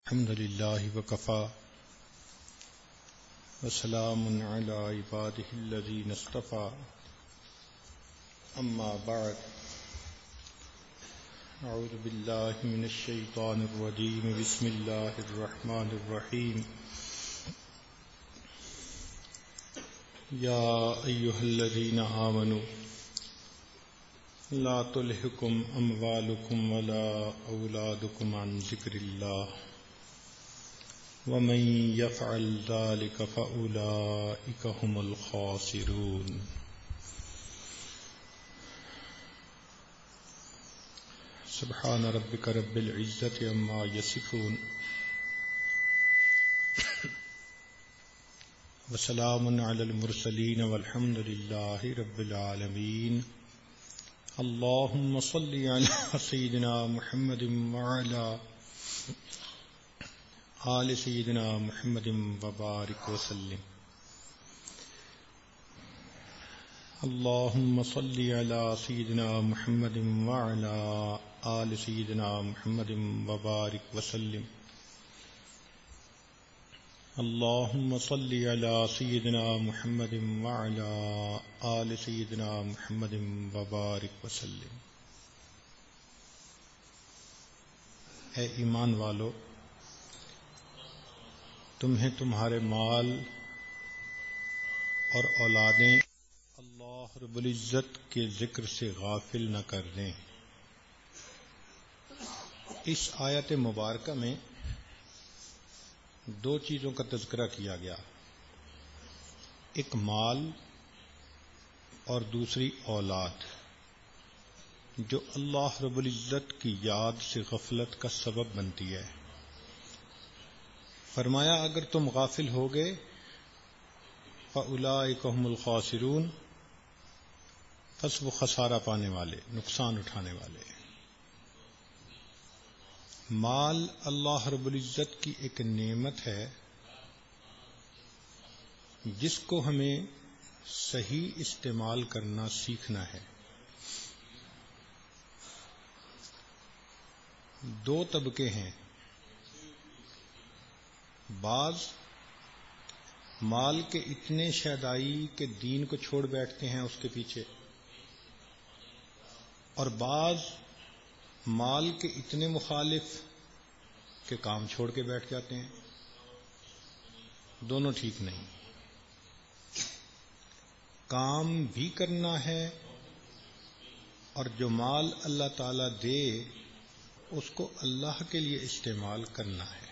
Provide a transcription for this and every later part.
الحمد لله وكفى وسلام على عباده الذين اصطفى أما بعد أعوذ بالله من الشيطان الرجيم بسم الله الرحمن الرحيم يا أيها الذين آمنوا لا تلهكم أموالكم ولا أولادكم عن ذكر الله ومن يفعل ذلك فأولئك هم الخاسرون سبحان ربك رب العزة عما يصفون وسلام على المرسلين والحمد لله رب العالمين اللهم صل على سيدنا محمد وعلى آل سيدنا محمد وبارك وسلم اللهم صل على سيدنا محمد وعلى آل سيدنا محمد وبارك وسلم اللهم صل على سيدنا محمد وعلى آل سيدنا محمد وبارك وسلم۔ اے ایمان والو، تمہیں تمہارے مال اور اولادیں اللہ رب العزت کے ذکر سے غافل نہ کر دیں۔ اس آیت مبارکہ میں دو چیزوں کا تذکرہ کیا گیا، ایک مال اور دوسری اولاد، جو اللہ رب العزت کی یاد سے غفلت کا سبب بنتی ہے۔ فرمایا اگر تم غافل ہو گئے فَأُولَئِكَ هُمُ الْخَاسِرُونَ، پس وہ خسارہ پانے والے، نقصان اٹھانے والے۔ مال اللہ رب العزت کی ایک نعمت ہے جس کو ہمیں صحیح استعمال کرنا سیکھنا ہے۔ دو طبقے ہیں، بعض مال کے اتنے شیدائی کہ دین کو چھوڑ بیٹھتے ہیں اس کے پیچھے، اور بعض مال کے اتنے مخالف کہ کام چھوڑ کے بیٹھ جاتے ہیں۔ دونوں ٹھیک نہیں، کام بھی کرنا ہے اور جو مال اللہ تعالی دے اس کو اللہ کے لیے استعمال کرنا ہے۔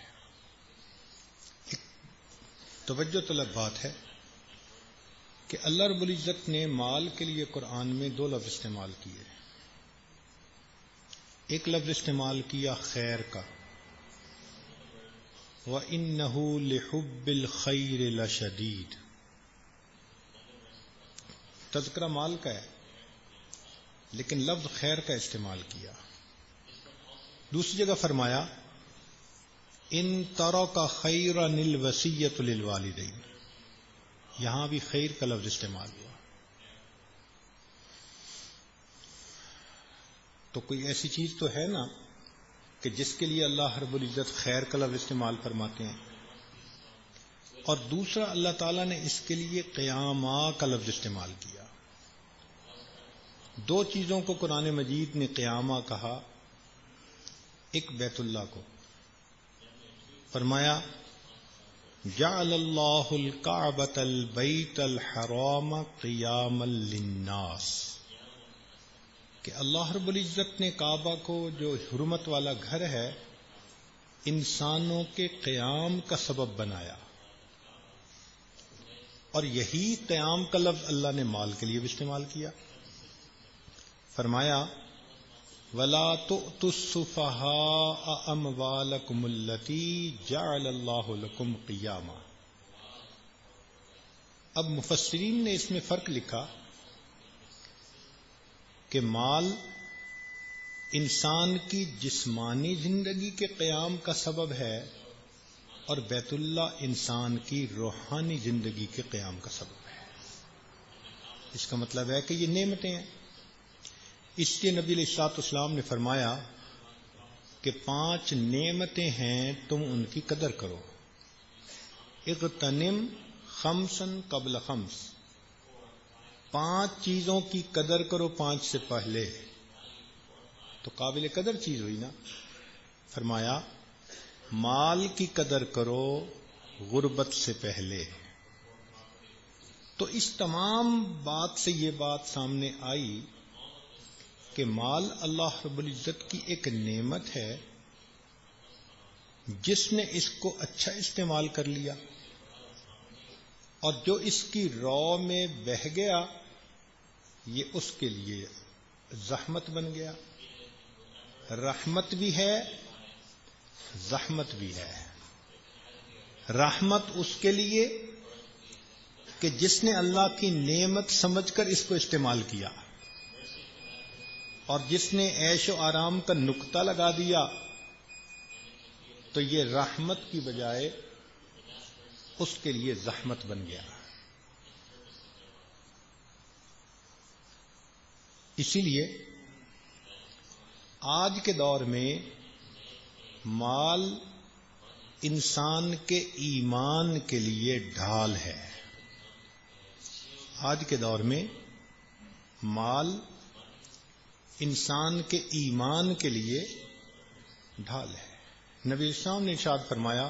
توجہ طلب بات ہے کہ اللہ رب العزت نے مال کے لیے قرآن میں دو لفظ استعمال کیے۔ ایک لفظ استعمال کیا خیر کا، وَإِنَّهُ لِحُبِّ الْخَيْرِ لَشَدِيدٌ، تذکرہ مال کا ہے لیکن لفظ خیر کا استعمال کیا۔ دوسری جگہ فرمایا ان ترک خیرا الوصیۃ للوالدین، یہاں بھی خیر کا لفظ استعمال ہوا۔ تو کوئی ایسی چیز تو ہے نا کہ جس کے لیے اللہ رب العزت خیر کا لفظ استعمال فرماتے ہیں، اور دوسرا اللہ تعالیٰ نے اس کے لیے قیامہ کا لفظ استعمال کیا۔ دو چیزوں کو قرآن مجید نے قیامہ کہا، ایک بیت اللہ کو فرمایا جعل اللہ الکعبۃ البیت الحرام قیاما للناس، کہ اللہ رب العزت نے کعبہ کو جو حرمت والا گھر ہے انسانوں کے قیام کا سبب بنایا، اور یہی قیام کا لفظ اللہ نے مال کے لیے بھی استعمال کیا۔ فرمایا وَلَا تُؤْتُوا السُّفَهَاءَ أَمْوَالَكُمُ الَّتِي جَعَلَ اللَّهُ لَكُمْ قِيَامًا۔ اب مفسرین نے اس میں فرق لکھا کہ مال انسان کی جسمانی زندگی کے قیام کا سبب ہے، اور بیت اللہ انسان کی روحانی زندگی کے قیام کا سبب ہے۔ اس کا مطلب ہے کہ یہ نعمتیں ہیں۔ اس کے نبی علیہ الصلوۃ والسلام نے فرمایا کہ 5 نعمتیں ہیں تم ان کی قدر کرو. اغتنم خمسن قبل خمس، 5 چیزوں کی قدر کرو 5 سے پہلے. تو قابل قدر چیز ہوئی نا. فرمایا مال کی قدر کرو غربت سے پہلے. تو اس تمام بات سے یہ بات سامنے آئی کہ مال اللہ رب العزت کی ایک نعمت ہے، جس نے اس کو اچھا استعمال کر لیا، اور جو اس کی رو میں بہہ گیا یہ اس کے لیے زحمت بن گیا. رحمت بھی ہے، زحمت بھی ہے. رحمت اس کے لیے کہ جس نے اللہ کی نعمت سمجھ کر اس کو استعمال کیا، اور جس نے عیش و آرام کا نقطہ لگا دیا تو یہ رحمت کی بجائے اس کے لیے زحمت بن گیا. اسی لیے آج کے دور میں مال انسان کے ایمان کے لیے ڈھال ہے. آج کے دور میں مال انسان کے ایمان کے لیے ڈھال ہے. نبی اسلام نے ارشاد فرمایا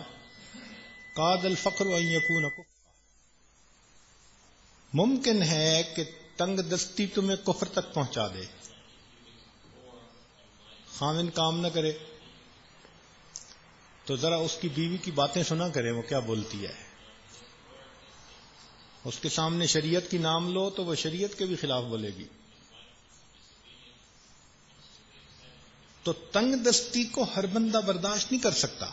قاد الفقر ان یکون کفرا، ممکن ہے کہ تنگ دستی تمہیں کفر تک پہنچا دے. خاوند کام نہ کرے تو ذرا اس کی بیوی کی باتیں سنا کرے وہ کیا بولتی ہے. اس کے سامنے شریعت کی نام لو تو وہ شریعت کے بھی خلاف بولے گی. تو تنگ دستی کو ہر بندہ برداشت نہیں کر سکتا،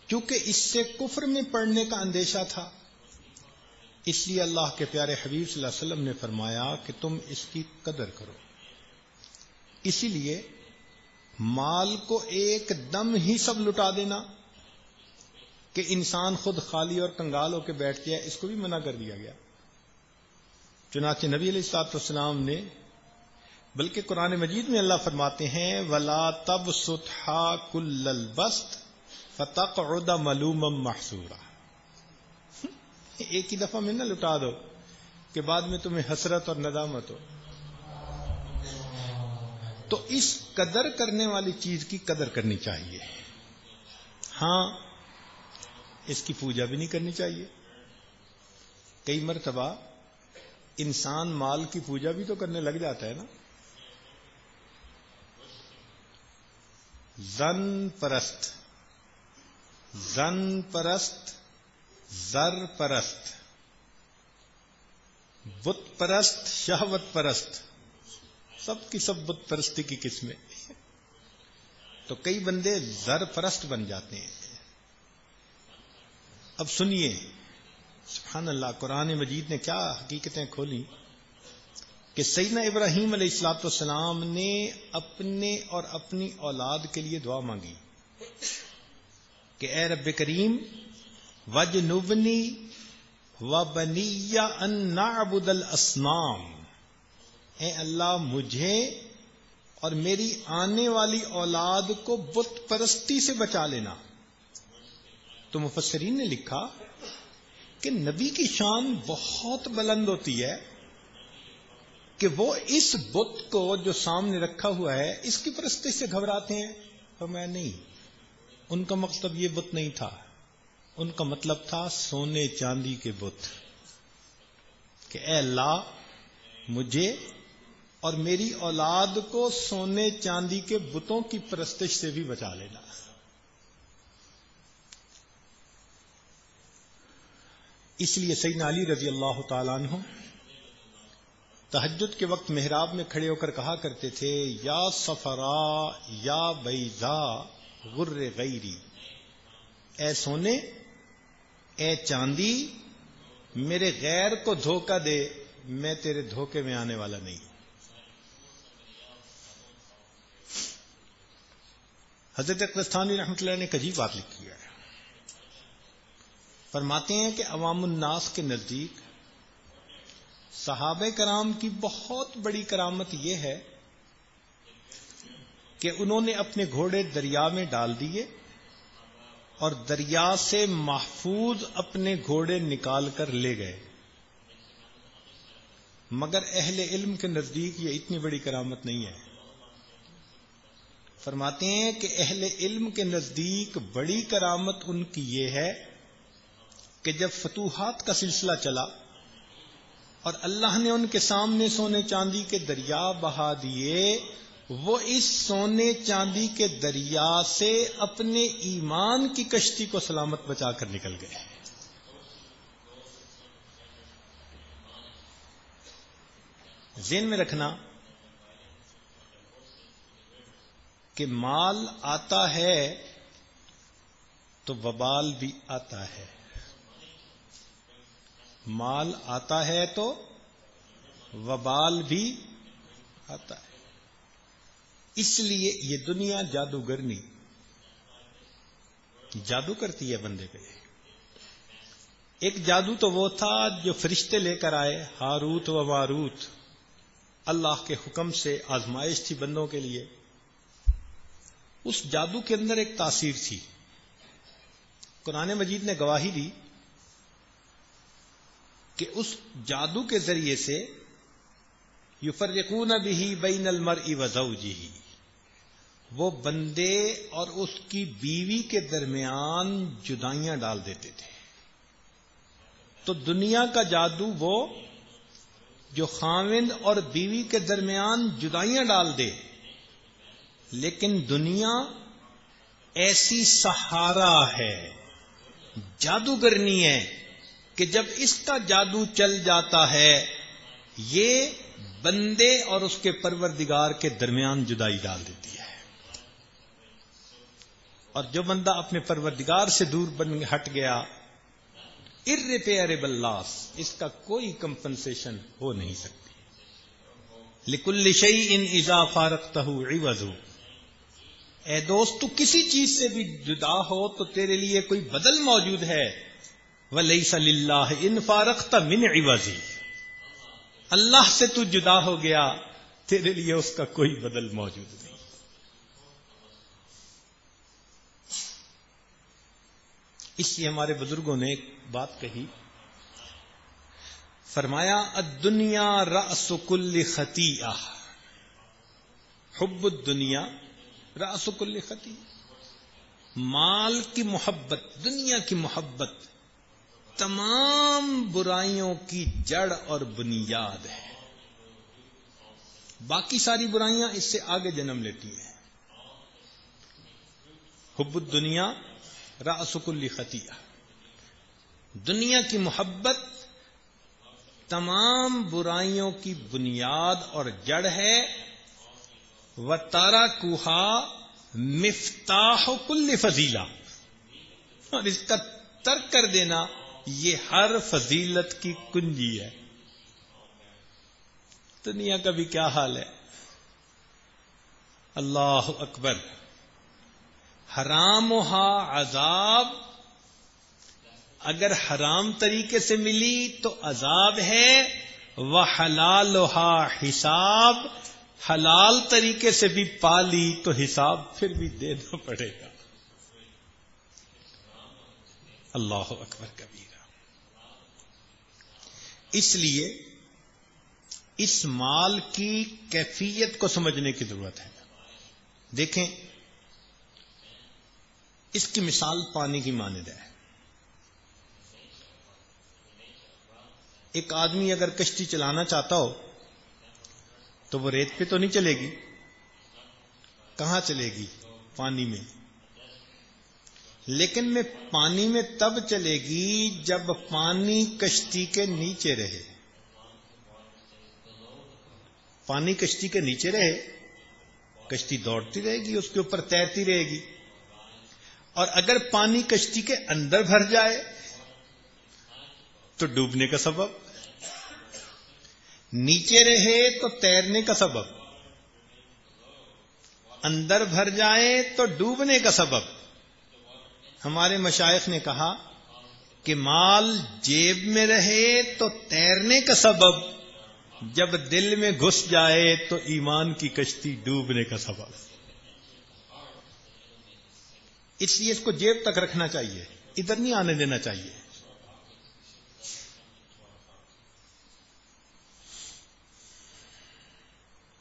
کیونکہ اس سے کفر میں پڑنے کا اندیشہ تھا. اس لیے اللہ کے پیارے حبیب صلی اللہ علیہ وسلم نے فرمایا کہ تم اس کی قدر کرو. اسی لیے مال کو ایک دم ہی سب لٹا دینا کہ انسان خود خالی اور کنگال ہو کے بیٹھ جائے، اس کو بھی منع کر دیا گیا. چنانچہ نبی علیہ الصلوۃ والسلام نے، بلکہ قرآن مجید میں اللہ فرماتے ہیں وَلَا تَبْسُطْهَا كُلَّ الْبَسْطِ فَتَقْعُدَ مَلُومًا مَحْسُورًا. ایک ہی دفعہ میں نہ لٹا دو کہ بعد میں تمہیں حسرت اور ندامت ہو. تو اس قدر کرنے والی چیز کی قدر کرنی چاہیے. ہاں اس کی پوجا بھی نہیں کرنی چاہیے. کئی مرتبہ انسان مال کی پوجا بھی تو کرنے لگ جاتا ہے نا. زن پرست، زر پرست، بت پرست، شہوت پرست، سب کی سب بت پرستی کی قسمیں. تو کئی بندے زر پرست بن جاتے ہیں. اب سنیے سبحان اللہ، قرآن مجید نے کیا حقیقتیں کھولی کہ سیدنا ابراہیم علیہ الصلوۃ والسلام نے اپنے اور اپنی اولاد کے لیے دعا مانگی کہ اے رب کریم وجنبنی وبنی ان نعبد الاصنام، اے اللہ مجھے اور میری آنے والی اولاد کو بت پرستی سے بچا لینا. تو مفسرین نے لکھا کہ نبی کی شان بہت بلند ہوتی ہے کہ وہ اس بت کو جو سامنے رکھا ہوا ہے اس کی پرستی سے گھبراتے ہیں. فرمایا نہیں، ان کا مقصد یہ بت نہیں تھا، ان کا مطلب تھا سونے چاندی کے بت، کہ اے اللہ مجھے اور میری اولاد کو سونے چاندی کے بتوں کی پرستش سے بھی بچا لینا. اس لیے سیدنا علی رضی اللہ تعالیٰ عنہ تہجد کے وقت محراب میں کھڑے ہو کر کہا کرتے تھے یا صفرا یا بیضا غر غیری، اے سونے، اے چاندی، میرے غیر کو دھوکہ دے، میں تیرے دھوکے میں آنے والا نہیں. حضرت اقدستانی رحمۃ اللہ نے ایک عجیب بات لکھی ہے. فرماتے ہیں کہ عوام الناس کے نزدیک صحابہ کرام کی بہت بڑی کرامت یہ ہے کہ انہوں نے اپنے گھوڑے دریا میں ڈال دیے اور دریا سے محفوظ اپنے گھوڑے نکال کر لے گئے، مگر اہل علم کے نزدیک یہ اتنی بڑی کرامت نہیں ہے۔ فرماتے ہیں کہ اہل علم کے نزدیک بڑی کرامت ان کی یہ ہے کہ جب فتوحات کا سلسلہ چلا اور اللہ نے ان کے سامنے سونے چاندی کے دریا بہا دیے، وہ اس سونے چاندی کے دریا سے اپنے ایمان کی کشتی کو سلامت بچا کر نکل گئے۔ ذہن میں رکھنا کہ مال آتا ہے تو وبال بھی آتا ہے، مال آتا ہے تو وبال بھی آتا ہے۔ اس لیے یہ دنیا جادوگر نہیں، جادو کرتی ہے بندے پہ۔ ایک جادو تو وہ تھا جو فرشتے لے کر آئے، ہاروت و ماروت، اللہ کے حکم سے آزمائش تھی بندوں کے لیے۔ اس جادو کے اندر ایک تاثیر تھی۔ قرآن مجید نے گواہی دی کہ اس جادو کے ذریعے سے یفرقون بہ بین المرء وزوجہ، وہ بندے اور اس کی بیوی کے درمیان جدائیاں ڈال دیتے تھے۔ تو دنیا کا جادو وہ جو خاوند اور بیوی کے درمیان جدائیاں ڈال دے، لیکن دنیا ایسی سہارا ہے، جادوگرنی ہے کہ جب اس کا جادو چل جاتا ہے یہ بندے اور اس کے پروردگار کے درمیان جدائی ڈال دیتی ہے، اور جو بندہ اپنے پروردگار سے دور ہٹ گیا، irreparable loss، اس کا کوئی کمپنسیشن ہو نہیں سکتی۔ لِكُلِّ شَيْءٍ إِذَا فَارَقْتَهُ عِوَضٌ، اے دوست تو کسی چیز سے بھی جدا ہو تو تیرے لیے کوئی بدل موجود ہے۔ وَلَيْسَ لِلَّهِ إِنْ فَارَقْتَ مِنْ عِوَضٍ، اللہ سے تو جدا ہو گیا، تیرے لیے اس کا کوئی بدل موجود نہیں۔ اس لیے ہمارے بزرگوں نے ایک بات کہی، فرمایا الدنیا رأس کل خطیئہ، حب الدنیا رأس کل خطیئہ، مال کی محبت، دنیا کی محبت تمام برائیوں کی جڑ اور بنیاد ہے۔ باقی ساری برائیاں اس سے آگے جنم لیتی ہیں۔ حب الدنیا رأس کل خطیئہ، دنیا کی محبت تمام برائیوں کی بنیاد اور جڑ ہے۔ وَتَرَكُهَا مِفْتَاحُ كُلِّ فَضِیلَہ، اور اس کا ترک کر دینا یہ ہر فضیلت کی کنجی ہے۔ دنیا کا بھی کیا حال ہے، اللہ اکبر۔ حرامها عذاب، اگر حرام طریقے سے ملی تو عذاب ہے، وحلالها حساب، حلال طریقے سے بھی پالی تو حساب پھر بھی دینا پڑے گا۔ اللہ اکبر کبیرہ۔ اس لیے اس مال کی کیفیت کو سمجھنے کی ضرورت ہے۔ دیکھیں اس کی مثال پانی کی مانند ہے۔ ایک آدمی اگر کشتی چلانا چاہتا ہو تو وہ ریت پہ تو نہیں چلے گی، کہاں چلے گی؟ پانی میں۔ لیکن میں پانی میں تب چلے گی جب پانی کشتی کے نیچے رہے۔ پانی کشتی کے نیچے رہے، کشتی دوڑتی رہے گی، اس کے اوپر تیرتی رہے گی۔ اور اگر پانی کشتی کے اندر بھر جائے تو ڈوبنے کا سبب، نیچے رہے تو تیرنے کا سبب، اندر بھر جائے تو ڈوبنے کا سبب۔ ہمارے مشائخ نے کہا کہ مال جیب میں رہے تو تیرنے کا سبب، جب دل میں گھس جائے تو ایمان کی کشتی ڈوبنے کا سبب۔ اس لیے اس کو جیب تک رکھنا چاہیے، ادھر نہیں آنے دینا چاہیے۔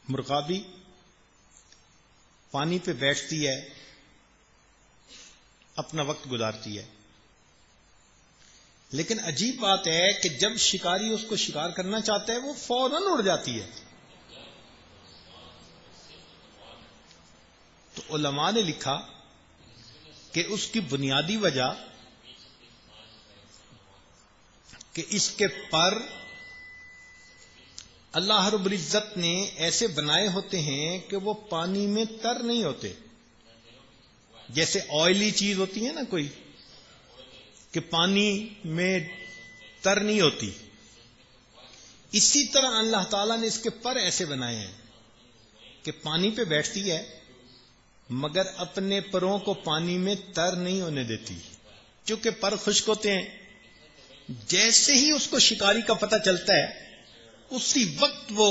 مرغابی پانی پہ بیٹھتی ہے، اپنا وقت گزارتی ہے، لیکن عجیب بات ہے کہ جب شکاری اس کو شکار کرنا چاہتا ہے وہ فوراً اڑ جاتی ہے۔ تو علماء نے لکھا کہ اس کی بنیادی وجہ کہ اس کے پر اللہ رب العزت نے ایسے بنائے ہوتے ہیں کہ وہ پانی میں تر نہیں ہوتے، جیسے آئلی چیز ہوتی ہے نا کوئی کہ پانی میں تر نہیں ہوتی، اسی طرح اللہ تعالیٰ نے اس کے پر ایسے بنائے ہیں کہ پانی پہ بیٹھتی ہے مگر اپنے پروں کو پانی میں تر نہیں ہونے دیتی، چونکہ پر خشک ہوتے ہیں۔ جیسے ہی اس کو شکاری کا پتہ چلتا ہے اسی وقت وہ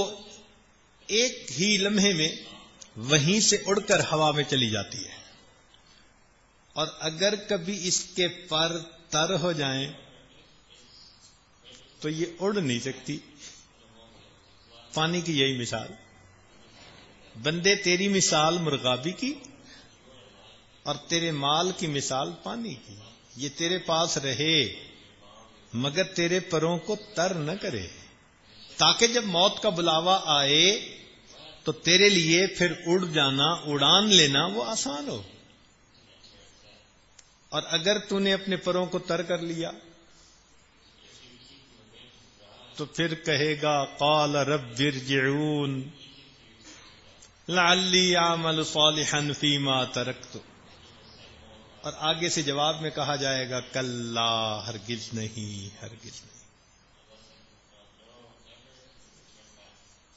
ایک ہی لمحے میں وہیں سے اڑ کر ہوا میں چلی جاتی ہے، اور اگر کبھی اس کے پر تر ہو جائیں تو یہ اڑ نہیں سکتی۔ پانی کی یہی مثال، بندے تیری مثال مرغابی کی اور تیرے مال کی مثال پانی کی، یہ تیرے پاس رہے مگر تیرے پروں کو تر نہ کرے، تاکہ جب موت کا بلاوا آئے تو تیرے لیے پھر اڑ جانا، اڑان لینا وہ آسان ہو۔ اور اگر تو نے اپنے پروں کو تر کر لیا تو پھر کہے گا قال رب ارجعون لعلی اعمل صالحا فیما ترکت، اور آگے سے جواب میں کہا جائے گا کلا، ہرگز نہیں، ہرگز نہیں۔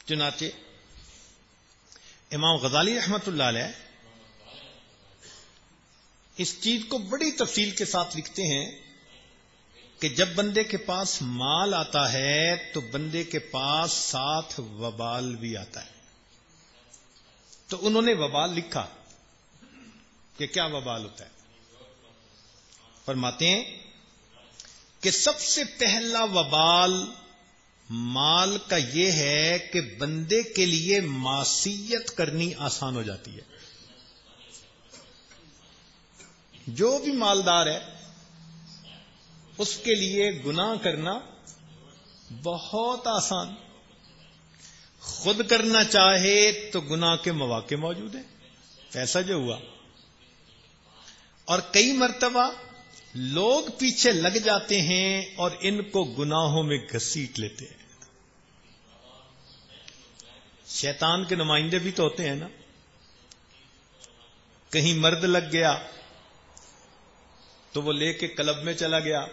چنانچہ امام غزالی رحمت اللہ علیہ اس چیز کو بڑی تفصیل کے ساتھ لکھتے ہیں کہ جب بندے کے پاس مال آتا ہے تو بندے کے پاس ساتھ وبال بھی آتا ہے۔ تو انہوں نے وبال لکھا کہ کیا وبال ہوتا ہے، فرماتے ہیں کہ سب سے پہلا وبال مال کا یہ ہے کہ بندے کے لیے معصیت کرنی آسان ہو جاتی ہے۔ جو بھی مالدار ہے اس کے لیے گناہ کرنا بہت آسان، خود کرنا چاہے تو گناہ کے مواقع موجود ہیں، پیسہ جو ہوا، اور کئی مرتبہ لوگ پیچھے لگ جاتے ہیں اور ان کو گناہوں میں گھسیٹ لیتے ہیں۔ شیطان کے نمائندے بھی تو ہوتے ہیں نا، کہیں مرد لگ گیا تو وہ لے کے کلب میں چلا گیا،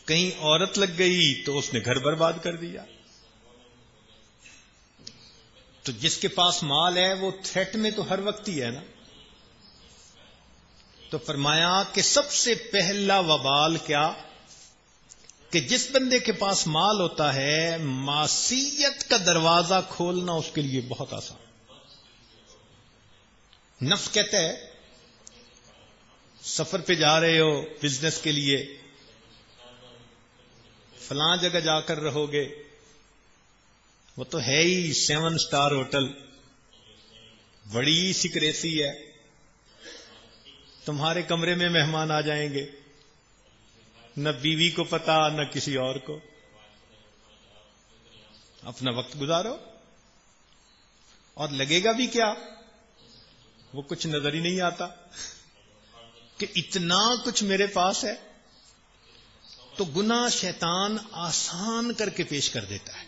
کہیں عورت لگ گئی تو اس نے گھر برباد کر دیا۔ تو جس کے پاس مال ہے وہ تھریٹ میں تو ہر وقت ہی ہے نا۔ تو فرمایا کہ سب سے پہلا وبال کیا کہ جس بندے کے پاس مال ہوتا ہے معصیت کا دروازہ کھولنا اس کے لیے بہت آسان۔ نفس کہتا ہے سفر پہ جا رہے ہو بزنس کے لیے، فلاں جگہ جا کر رہو گے، وہ تو ہے ہی 7 اسٹار ہوٹل، بڑی سیکریسی ہے، تمہارے کمرے میں مہمان آ جائیں گے، نہ بیوی کو پتا نہ کسی اور کو، اپنا وقت گزارو، اور لگے گا بھی کیا، وہ کچھ نظر ہی نہیں آتا کہ اتنا کچھ میرے پاس ہے۔ تو گناہ شیطان آسان کر کے پیش کر دیتا ہے،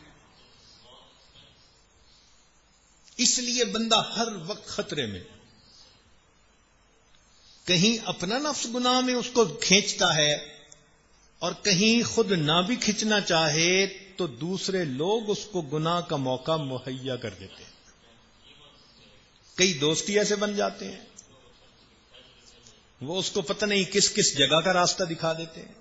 اس لیے بندہ ہر وقت خطرے میں، کہیں اپنا نفس گناہ میں اس کو کھینچتا ہے اور کہیں خود نہ بھی کھینچنا چاہے تو دوسرے لوگ اس کو گناہ کا موقع مہیا کر دیتے ہیں۔ کئی دوستی ایسے بن جاتے ہیں، وہ اس کو پتہ نہیں کس کس جگہ کا راستہ دکھا دیتے ہیں۔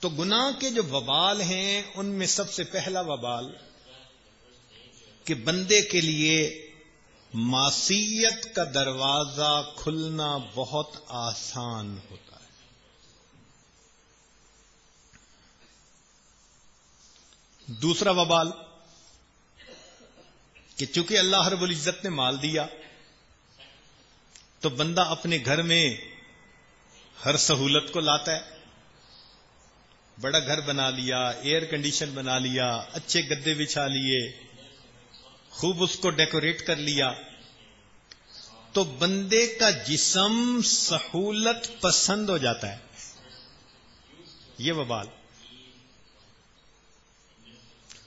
تو گناہ کے جو وبال ہیں ان میں سب سے پہلا وبال کہ بندے کے لیے معصیت کا دروازہ کھلنا بہت آسان ہوتا ہے. دوسرا وبال کہ چونکہ اللہ رب العزت نے مال دیا تو بندہ اپنے گھر میں ہر سہولت کو لاتا ہے. بڑا گھر بنا لیا، ایئر کنڈیشن بنا لیا، اچھے گدے بچھا لیے، خوب اس کو ڈیکوریٹ کر لیا، تو بندے کا جسم سہولت پسند ہو جاتا ہے. یہ وبال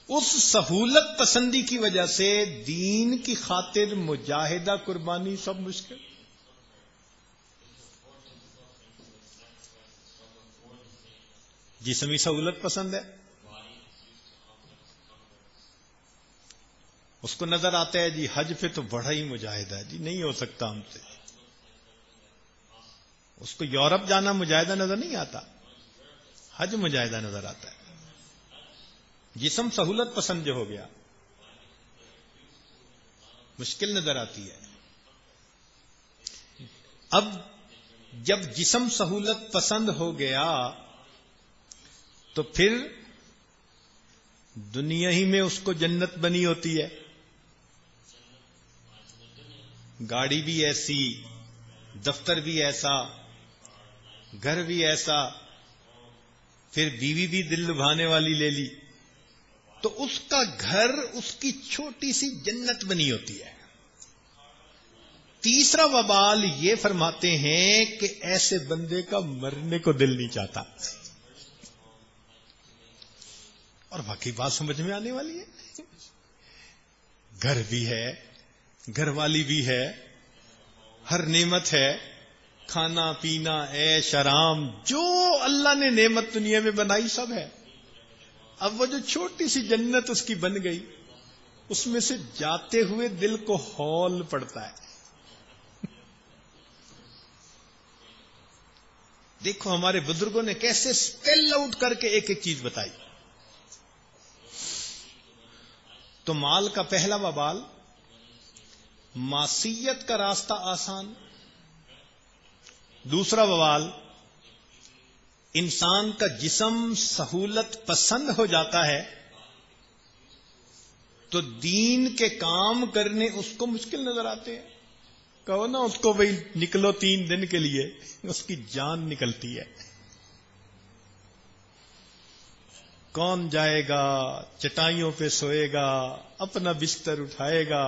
اس سہولت پسندی کی وجہ سے دین کی خاطر مجاہدہ قربانی سب مشکل. جسمی سہولت پسند ہے، اس کو نظر آتا ہے جی حج پہ تو بڑا ہی مجاہدہ ہے، جی نہیں ہو سکتا ہم سے. اس کو یورپ جانا مجاہدہ نظر نہیں آتا، حج مجاہدہ نظر آتا ہے. جسم سہولت پسند جو ہو گیا مشکل نظر آتی ہے. اب جب جسم سہولت پسند ہو گیا تو پھر دنیا ہی میں اس کو جنت بنی ہوتی ہے. گاڑی بھی ایسی، دفتر بھی ایسا، گھر بھی ایسا، پھر بیوی بھی دل لبھانے والی لے لی، تو اس کا گھر اس کی چھوٹی سی جنت بنی ہوتی ہے. تیسرا وبال یہ فرماتے ہیں کہ ایسے بندے کا مرنے کو دل نہیں چاہتا. اور باقی بات سمجھ میں آنے والی ہے. گھر بھی ہے، گھر والی بھی ہے، ہر نعمت ہے، کھانا پینا عیش آرام جو اللہ نے نعمت دنیا میں بنائی سب ہے. اب وہ جو چھوٹی سی جنت اس کی بن گئی، اس میں سے جاتے ہوئے دل کو ہول پڑتا ہے. دیکھو ہمارے بزرگوں نے کیسے اسپیل آؤٹ کر کے ایک ایک چیز بتائی. تو مال کا پہلا وبال معصیت کا راستہ آسان. دوسرا وبال انسان کا جسم سہولت پسند ہو جاتا ہے تو دین کے کام کرنے اس کو مشکل نظر آتے ہیں. کہو نا اس کو بھائی نکلو 3 دن کے لیے، اس کی جان نکلتی ہے. کون جائے گا، چٹائیوں پہ سوئے گا، اپنا بستر اٹھائے گا،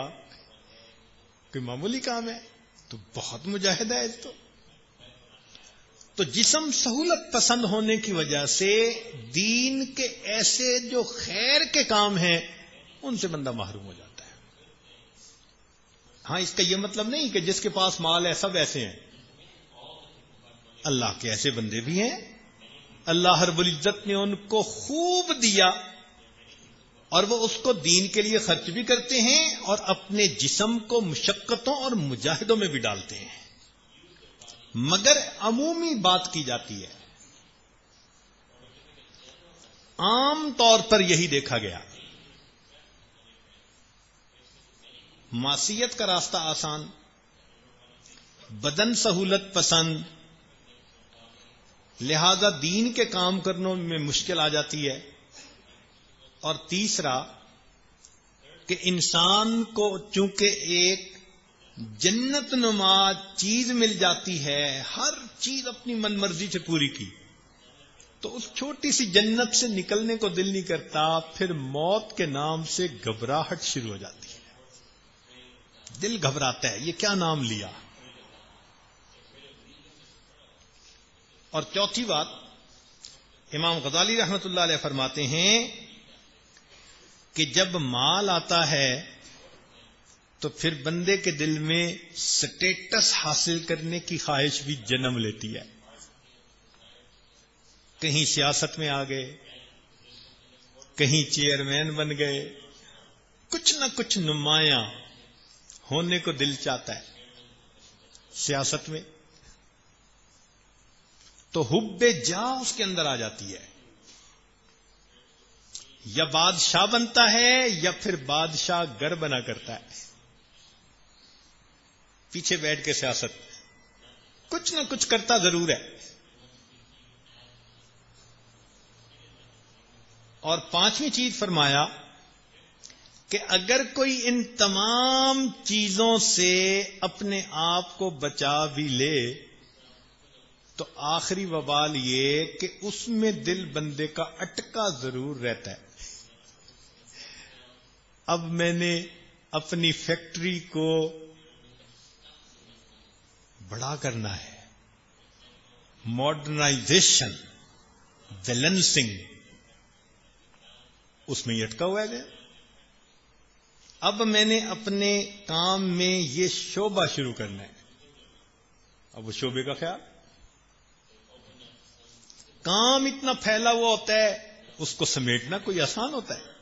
کوئی معمولی کام ہے؟ تو بہت مجاہدہ ہے. تو جسم سہولت پسند ہونے کی وجہ سے دین کے ایسے جو خیر کے کام ہیں ان سے بندہ محروم ہو جاتا ہے. ہاں اس کا یہ مطلب نہیں کہ جس کے پاس مال ہے سب ایسے ہیں. اللہ کے ایسے بندے بھی ہیں، اللہ رب العزت نے ان کو خوب دیا اور وہ اس کو دین کے لیے خرچ بھی کرتے ہیں اور اپنے جسم کو مشقتوں اور مجاہدوں میں بھی ڈالتے ہیں. مگر عمومی بات کی جاتی ہے، عام طور پر یہی دیکھا گیا، معصیت کا راستہ آسان، بدن سہولت پسند، لہذا دین کے کام کرنے میں مشکل آ جاتی ہے. اور تیسرا کہ انسان کو چونکہ ایک جنت نما چیز مل جاتی ہے، ہر چیز اپنی من مرضی سے پوری کی، تو اس چھوٹی سی جنت سے نکلنے کو دل نہیں کرتا. پھر موت کے نام سے گھبراہٹ شروع ہو جاتی ہے، دل گھبراتا ہے، یہ کیا نام لیا. اور چوتھی بات امام غزالی رحمت اللہ علیہ فرماتے ہیں کہ جب مال آتا ہے تو پھر بندے کے دل میں سٹیٹس حاصل کرنے کی خواہش بھی جنم لیتی ہے. کہیں سیاست میں آ گئے، کہیں چیئرمین بن گئے، کچھ نہ کچھ نمایاں ہونے کو دل چاہتا ہے. سیاست میں تو حب جا اس کے اندر آ جاتی ہے، یا بادشاہ بنتا ہے یا پھر بادشاہ گر بنا کرتا ہے. پیچھے بیٹھ کے سیاست کچھ نہ کچھ کرتا ضرور ہے. اور پانچویں چیز فرمایا کہ اگر کوئی ان تمام چیزوں سے اپنے آپ کو بچا بھی لے تو آخری وبال یہ کہ اس میں دل بندے کا اٹکا ضرور رہتا ہے. اب میں نے اپنی فیکٹری کو بڑا کرنا ہے، ماڈرنائزیشن، بیلنسنگ، اس میں یہ اٹکا ہوا ہے. اب میں نے اپنے کام میں یہ شعبہ شروع کرنا ہے. اب وہ شعبے کا خیال، کام اتنا پھیلا ہوا ہوتا ہے اس کو سمیٹنا کوئی آسان ہوتا ہے.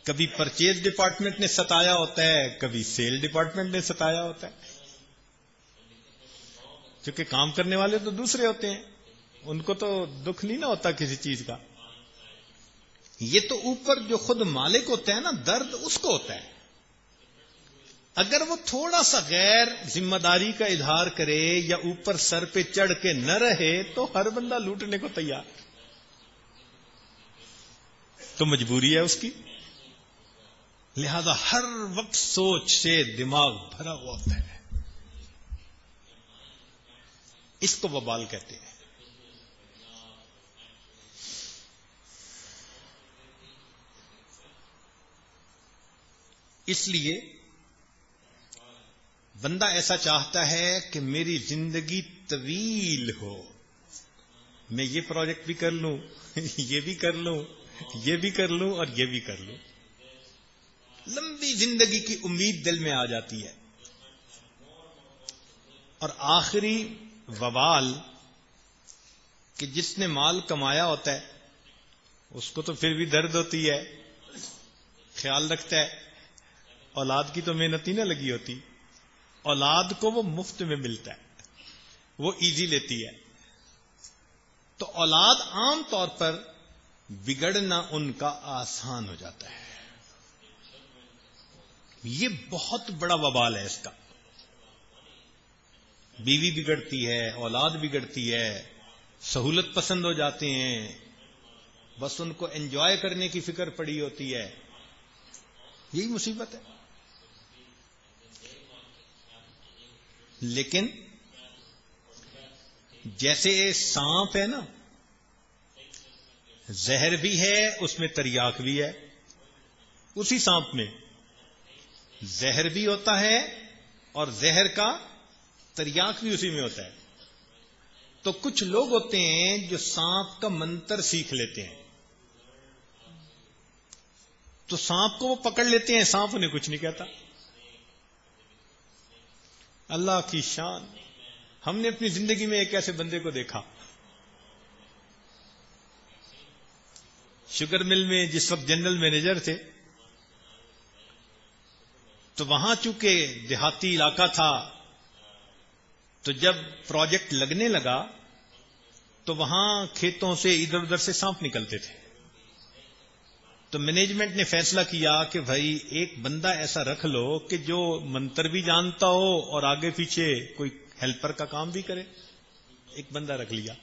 کبھی پرچیز ڈپارٹمنٹ نے ستایا ہوتا ہے، کبھی سیل ڈپارٹمنٹ نے ستایا ہوتا ہے. کیونکہ کام کرنے والے تو دوسرے ہوتے ہیں، ان کو تو دکھ نہیں نہ ہوتا کسی چیز کا. یہ تو اوپر جو خود مالک ہوتا ہے نا، درد اس کو ہوتا ہے. اگر وہ تھوڑا سا غیر ذمہ داری کا اظہار کرے یا اوپر سر پہ چڑھ کے نہ رہے تو ہر بندہ لوٹنے کو تیار. تو مجبوری ہے اس کی، لہذا ہر وقت سوچ سے دماغ بھرا ہوا ہوتا ہے. اس کو وبال کہتے ہیں. اس لیے بندہ ایسا چاہتا ہے کہ میری زندگی طویل ہو، میں یہ پروجیکٹ بھی کر لوں، یہ بھی کر لوں، یہ بھی کر لوں اور یہ بھی کر لوں. لمبی زندگی کی امید دل میں آ جاتی ہے. اور آخری وبال کہ جس نے مال کمایا ہوتا ہے اس کو تو پھر بھی درد ہوتی ہے، خیال رکھتا ہے اولاد کی تو محنت ہی نہ لگی ہوتی. اولاد کو وہ مفت میں ملتا ہے، وہ ایزی لیتی ہے. تو اولاد عام طور پر بگڑنا ان کا آسان ہو جاتا ہے. یہ بہت بڑا وبال ہے اس کا. بیوی بگڑتی ہے، اولاد بگڑتی ہے، سہولت پسند ہو جاتے ہیں، بس ان کو انجوائے کرنے کی فکر پڑی ہوتی ہے. یہی مصیبت ہے. لیکن جیسے سانپ ہے نا، زہر بھی ہے اس میں تریاک بھی ہے. اسی سانپ میں زہر بھی ہوتا ہے اور زہر کا تریاک بھی اسی میں ہوتا ہے. تو کچھ لوگ ہوتے ہیں جو سانپ کا منتر سیکھ لیتے ہیں، تو سانپ کو وہ پکڑ لیتے ہیں، سانپ انہیں کچھ نہیں کہتا. اللہ کی شان. ہم نے اپنی زندگی میں ایک ایسے بندے کو دیکھا، شوگر مل میں جس وقت جنرل مینیجر تھے، تو وہاں چونکہ دیہاتی علاقہ تھا، تو جب پروجیکٹ لگنے لگا تو وہاں کھیتوں سے ادھر ادھر سے سانپ نکلتے تھے. تو مینجمنٹ نے فیصلہ کیا کہ بھائی ایک بندہ ایسا رکھ لو کہ جو منتر بھی جانتا ہو اور آگے پیچھے کوئی ہیلپر کا کام بھی کرے. ایک بندہ رکھ لیا،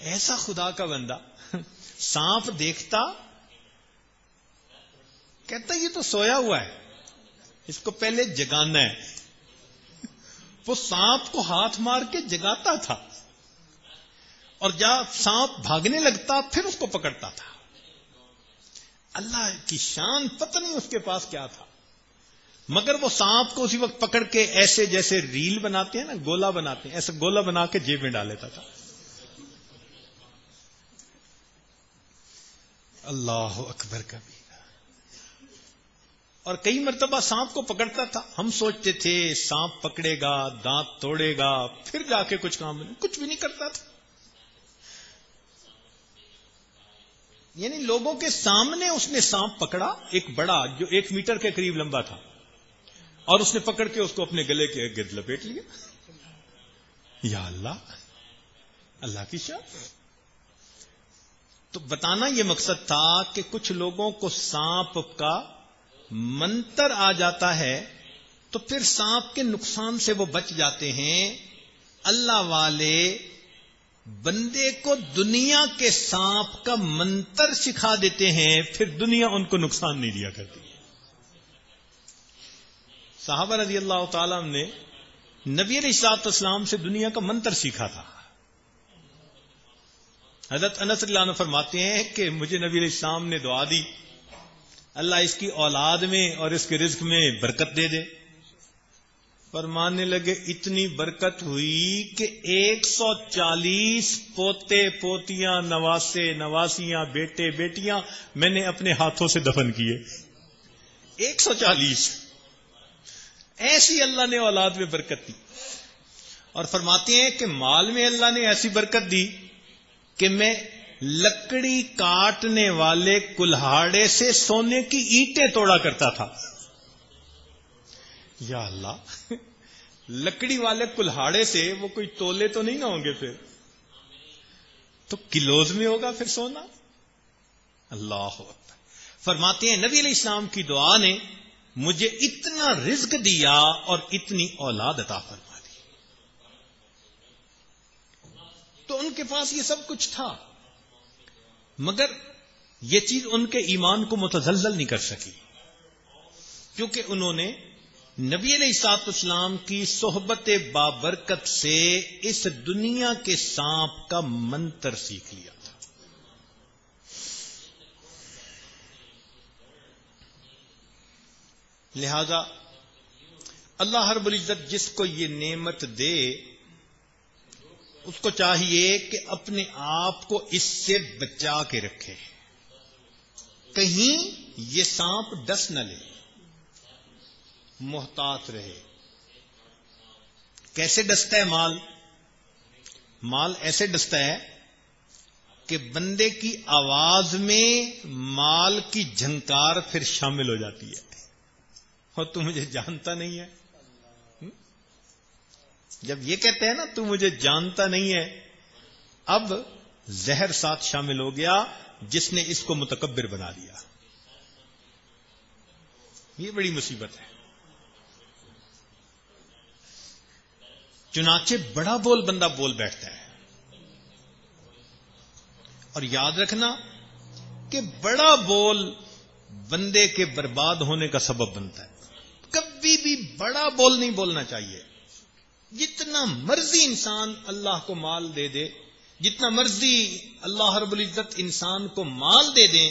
ایسا خدا کا بندہ. سانپ دیکھتا، کہتا یہ تو سویا ہوا ہے، اس کو پہلے جگانا ہے. وہ سانپ کو ہاتھ مار کے جگاتا تھا، اور جب سانپ بھاگنے لگتا پھر اس کو پکڑتا تھا. اللہ کی شان، پتہ نہیں اس کے پاس کیا تھا، مگر وہ سانپ کو اسی وقت پکڑ کے ایسے جیسے ریل بناتے ہیں نا، گولا بناتے ہیں، ایسا گولا بنا کے جیب میں ڈال لیتا تھا. اللہ اکبر کبیرہ. اور کئی مرتبہ سانپ کو پکڑتا تھا. ہم سوچتے تھے سانپ پکڑے گا، دانت توڑے گا، پھر جا کے کچھ کام نہیں، کچھ بھی نہیں کرتا تھا. یعنی لوگوں کے سامنے اس نے سانپ پکڑا، ایک بڑا جو 1 میٹر کے قریب لمبا تھا، اور اس نے پکڑ کے اس کو اپنے گلے کے گرد لپیٹ لیا. یا اللہ، اللہ کی شان. تو بتانا یہ مقصد تھا کہ کچھ لوگوں کو سانپ کا منتر آ جاتا ہے تو پھر سانپ کے نقصان سے وہ بچ جاتے ہیں. اللہ والے بندے کو دنیا کے سانپ کا منتر سکھا دیتے ہیں، پھر دنیا ان کو نقصان نہیں دیا کرتی. صحابہ رضی اللہ تعالیٰ نے نبی علیہ الصلوۃ والسلام سے دنیا کا منتر سیکھا تھا. حضرت انس رضی اللہ عنہ فرماتے ہیں کہ مجھے نبی علیہ السلام نے دعا دی، اللہ اس کی اولاد میں اور اس کے رزق میں برکت دے دے. فرمانے لگے اتنی برکت ہوئی کہ 140 پوتے پوتیاں نواسے نواسیاں بیٹے بیٹیاں میں نے اپنے ہاتھوں سے دفن کیے. 140 ایسی اللہ نے اولاد میں برکت دی. اور فرماتے ہیں کہ مال میں اللہ نے ایسی برکت دی کہ میں لکڑی کاٹنے والے کلہاڑے سے سونے کی اینٹیں توڑا کرتا تھا. یا اللہ، لکڑی والے کلہاڑے سے وہ کوئی تولے تو نہیں نہ ہوں گے، پھر تو کلوز میں ہوگا پھر سونا. اللہ اکبر. فرماتے ہیں نبی علیہ السلام کی دعا نے مجھے اتنا رزق دیا اور اتنی اولاد عطا فرما دی. تو ان کے پاس یہ سب کچھ تھا، مگر یہ چیز ان کے ایمان کو متزلزل نہیں کر سکی، کیونکہ انہوں نے نبی علیہ الصلوۃ والسلام کی صحبت بابرکت سے اس دنیا کے سانپ کا منتر سیکھ لیا تھا. لہذا اللہ رب العزت جس کو یہ نعمت دے اس کو چاہیے کہ اپنے آپ کو اس سے بچا کے رکھے، کہیں یہ سانپ ڈس نہ لے، محتاط رہے. کیسے ڈستا ہے مال ایسے ڈستا ہے کہ بندے کی آواز میں مال کی جھنکار پھر شامل ہو جاتی ہے. اور تو مجھے جانتا نہیں ہے، جب یہ کہتے ہیں نا تو مجھے جانتا نہیں ہے، اب زہر ساتھ شامل ہو گیا جس نے اس کو متکبر بنا دیا. یہ بڑی مصیبت ہے. چنانچہ بڑا بول بندہ بول بیٹھتا ہے، اور یاد رکھنا کہ بڑا بول بندے کے برباد ہونے کا سبب بنتا ہے. کبھی بھی بڑا بول نہیں بولنا چاہیے. جتنا مرضی انسان اللہ کو مال دے دے، جتنا مرضی اللہ رب العزت انسان کو مال دے دیں،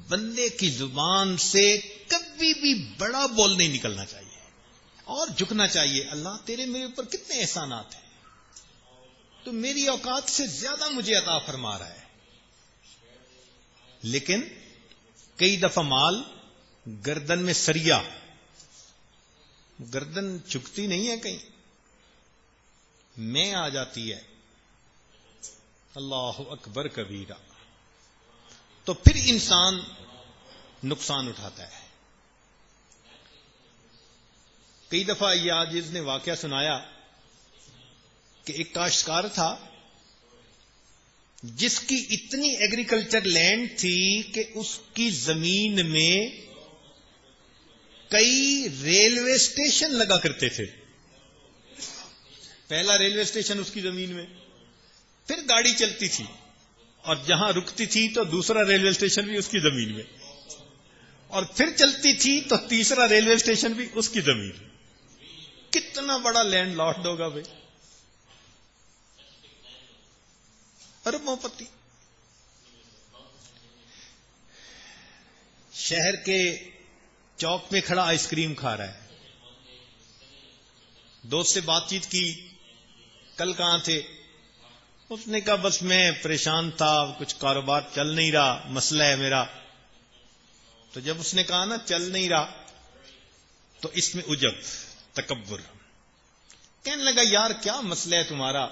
بندے کی زبان سے کبھی بھی بڑا بول نہیں نکلنا چاہیے، اور جھکنا چاہیے. اللہ تیرے میرے اوپر کتنے احسانات ہیں، تو میری اوقات سے زیادہ مجھے عطا فرما رہا ہے. لیکن کئی دفعہ مال گردن میں سریا، گردن جھکتی نہیں ہے، کہیں میں آ جاتی ہے. اللہ اکبر کبیرہ، تو پھر انسان نقصان اٹھاتا ہے. کئی دفعہ یہ عاجز نے واقعہ سنایا کہ ایک کاشتکار تھا جس کی اتنی ایگریکلچر لینڈ تھی کہ اس کی زمین میں کئی ریلوے اسٹیشن لگا کرتے تھے. پہلا ریلوے اسٹیشن اس کی زمین میں، پھر گاڑی چلتی تھی اور جہاں رکتی تھی تو دوسرا ریلوے اسٹیشن بھی اس کی زمین میں، اور پھر چلتی تھی تو تیسرا ریلوے اسٹیشن بھی اس کی زمین میں. کتنا بڑا لینڈ لاٹ ہوگا بھائی، اربوں پتی. شہر کے چوک میں کھڑا آئس کریم کھا رہا ہے. دوست سے بات چیت کی، کل کہاں تھے؟ اس نے کہا بس میں پریشان تھا، کچھ کاروبار چل نہیں رہا، مسئلہ ہے میرا. تو جب اس نے کہا نا چل نہیں رہا، تو اس میں عجب، تکبر. کہنے لگا یار کیا مسئلہ ہے تمہارا،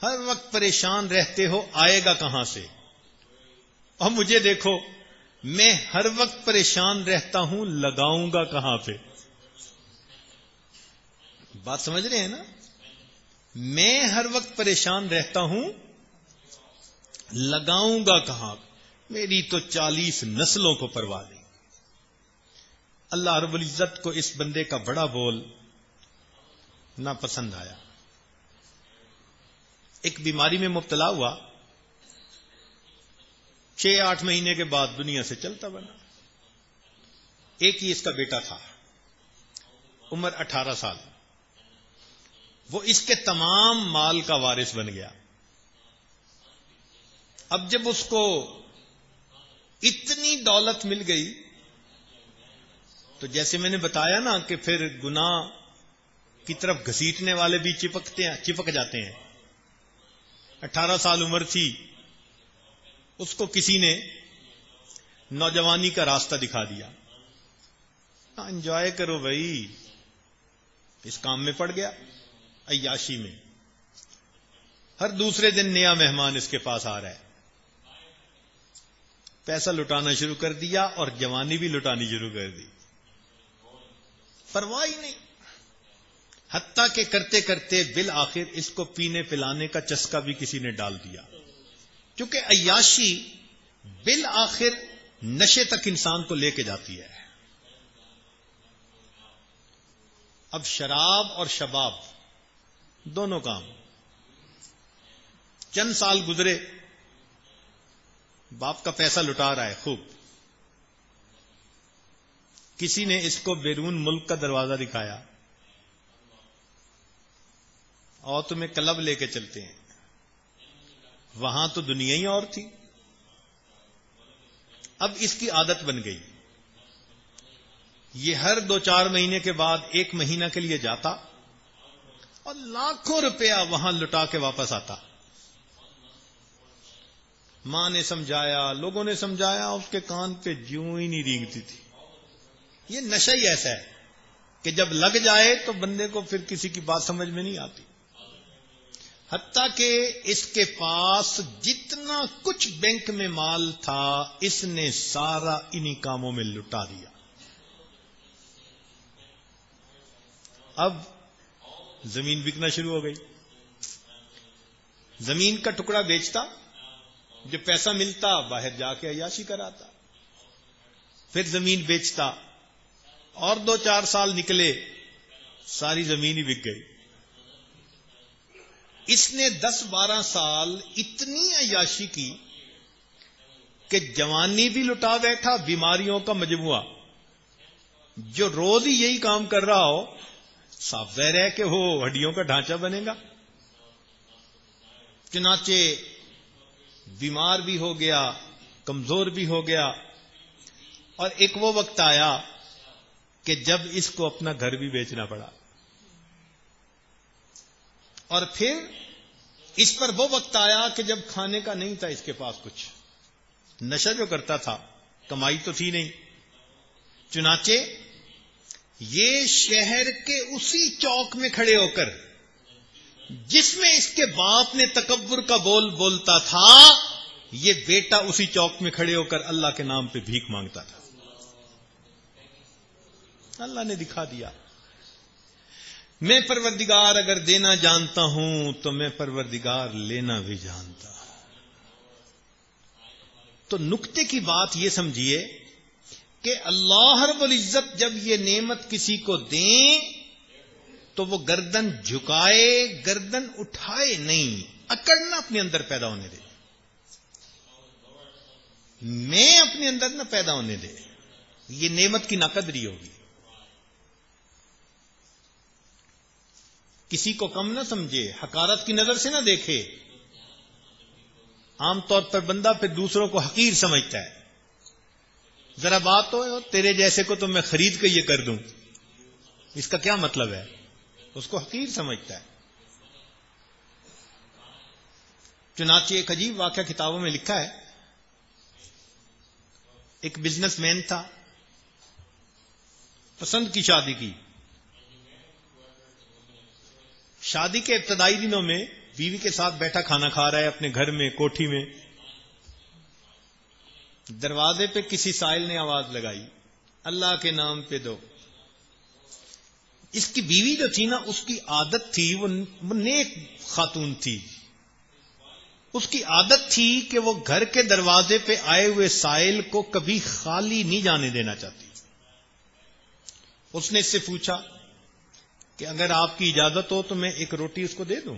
ہر وقت پریشان رہتے ہو، آئے گا کہاں سے؟ اور مجھے دیکھو، میں ہر وقت پریشان رہتا ہوں، لگاؤں گا کہاں پہ؟ بات سمجھ رہے ہیں نا؟ میں ہر وقت پریشان رہتا ہوں، لگاؤں گا کہاں؟ میری تو 40 نسلوں کو پرواہ نہیں. اللہ رب العزت کو اس بندے کا بڑا بول ناپسند آیا. ایک بیماری میں مبتلا ہوا, 6-8 مہینے کے بعد دنیا سے چلتا بنا. ایک ہی اس کا بیٹا تھا, عمر 18 سال. وہ اس کے تمام مال کا وارث بن گیا. اب جب اس کو اتنی دولت مل گئی تو جیسے میں نے بتایا نا کہ پھر گناہ کی طرف گھسیٹنے والے بھی چپک جاتے ہیں. 18 سال عمر تھی, اس کو کسی نے نوجوانی کا راستہ دکھا دیا, انجوائے کرو بھائی. اس کام میں پڑ گیا, عیاشی میں. ہر دوسرے دن نیا مہمان اس کے پاس آ رہا ہے. پیسہ لٹانا شروع کر دیا اور جوانی بھی لٹانی شروع کر دی, پرواہ ہی نہیں. حتیٰ کہ کرتے کرتے بالآخر اس کو پینے پلانے کا چسکا بھی کسی نے ڈال دیا, کیونکہ عیاشی بالآخر نشے تک انسان کو لے کے جاتی ہے. اب شراب اور شباب دونوں کام. چند سال گزرے, باپ کا پیسہ لٹا رہا ہے خوب. کسی نے اس کو بیرون ملک کا دروازہ دکھایا, اور تمہیں کلب لے کے چلتے ہیں. وہاں تو دنیا ہی اور تھی. اب اس کی عادت بن گئی. یہ ہر 2-4 مہینے کے بعد 1 مہینہ کے لیے جاتا اور لاکھوں روپیہ وہاں لٹا کے واپس آتا. ماں نے سمجھایا, لوگوں نے سمجھایا, اس کے کان پہ جوں ہی نہیں رینگتی تھی. یہ نشہ ہی ایسا ہے کہ جب لگ جائے تو بندے کو پھر کسی کی بات سمجھ میں نہیں آتی. حتیٰ کہ اس کے پاس جتنا کچھ بینک میں مال تھا اس نے سارا انہی کاموں میں لٹا دیا. اب زمین بکنا شروع ہو گئی. زمین کا ٹکڑا بیچتا, جو پیسہ ملتا باہر جا کے عیاشی کراتا. پھر زمین بیچتا, اور 2-4 سال نکلے, ساری زمین ہی بک گئی. اس نے 10-12 سال اتنی عیاشی کی کہ جوانی بھی لٹا بیٹھا, بیماریوں کا مجموعہ. جو روز ہی یہی کام کر رہا ہو, صاف ظاہر ہے کہ وہ ہڈیوں کا ڈھانچہ بنے گا. چنانچہ بیمار بھی ہو گیا, کمزور بھی ہو گیا, اور ایک وہ وقت آیا کہ جب اس کو اپنا گھر بھی بیچنا پڑا. اور پھر اس پر وہ وقت آیا کہ جب کھانے کا نہیں تھا اس کے پاس کچھ. نشہ جو کرتا تھا, کمائی تو تھی نہیں. چنانچہ یہ شہر کے اسی چوک میں کھڑے ہو کر, جس میں اس کے باپ نے تکبر کا بول بولتا تھا, یہ بیٹا اسی چوک میں کھڑے ہو کر اللہ کے نام پہ بھیک مانگتا تھا. اللہ نے دکھا دیا, میں پروردگار اگر دینا جانتا ہوں تو میں پروردگار لینا بھی جانتا ہوں. تو نکتے کی بات یہ سمجھیے کہ اللہ رب العزت جب یہ نعمت کسی کو دیں تو وہ گردن جھکائے, گردن اٹھائے نہیں, اکڑنا اپنے اندر پیدا ہونے دے. میں اپنے اندر نہ پیدا ہونے دے. یہ نعمت کی ناقدری ہوگی. کسی کو کم نہ سمجھے, حقارت کی نظر سے نہ دیکھے. عام طور پر بندہ پھر دوسروں کو حقیر سمجھتا ہے. ذرا بات ہو تیرے جیسے کو تو میں خرید کے یہ کر دوں, اس کا کیا مطلب ہے؟ اس کو حقیر سمجھتا ہے. چنانچہ ایک عجیب واقعہ کتابوں میں لکھا ہے. ایک بزنس مین تھا, پسند کی شادی کی. شادی کے ابتدائی دنوں میں بیوی کے ساتھ بیٹھا کھانا کھا رہا ہے اپنے گھر میں, کوٹھی میں. دروازے پہ کسی سائل نے آواز لگائی, اللہ کے نام پہ دو. اس کی بیوی جو تھی نا, اس کی عادت تھی, وہ نیک خاتون تھی. اس کی عادت تھی کہ وہ گھر کے دروازے پہ آئے ہوئے سائل کو کبھی خالی نہیں جانے دینا چاہتی. اس نے اس سے پوچھا کہ اگر آپ کی اجازت ہو تو میں ایک روٹی اس کو دے دوں.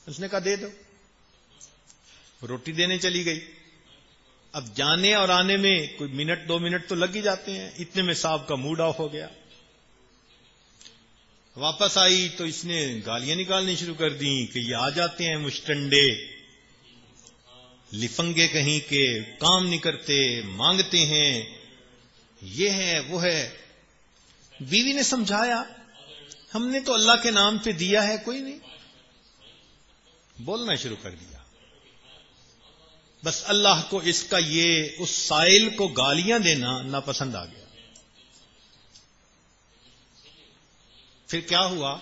اس نے کہا دے دو. روٹی دینے چلی گئی. اب جانے اور آنے میں کوئی منٹ 2 منٹ تو لگ ہی جاتے ہیں. اتنے میں صاحب کا موڈ آف ہو گیا. واپس آئی تو اس نے گالیاں نکالنی شروع کر دیں کہ یہ آ جاتے ہیں مشٹنڈے لفنگے کہیں کے، کام نہیں کرتے، مانگتے ہیں، یہ ہے وہ ہے. بیوی نے سمجھایا ہم نے تو اللہ کے نام پہ دیا ہے، کوئی نہیں. بولنا شروع کر دیا. بس اللہ کو اس کا یہ اس سائل کو گالیاں دینا ناپسند آ گیا. پھر کیا ہوا؟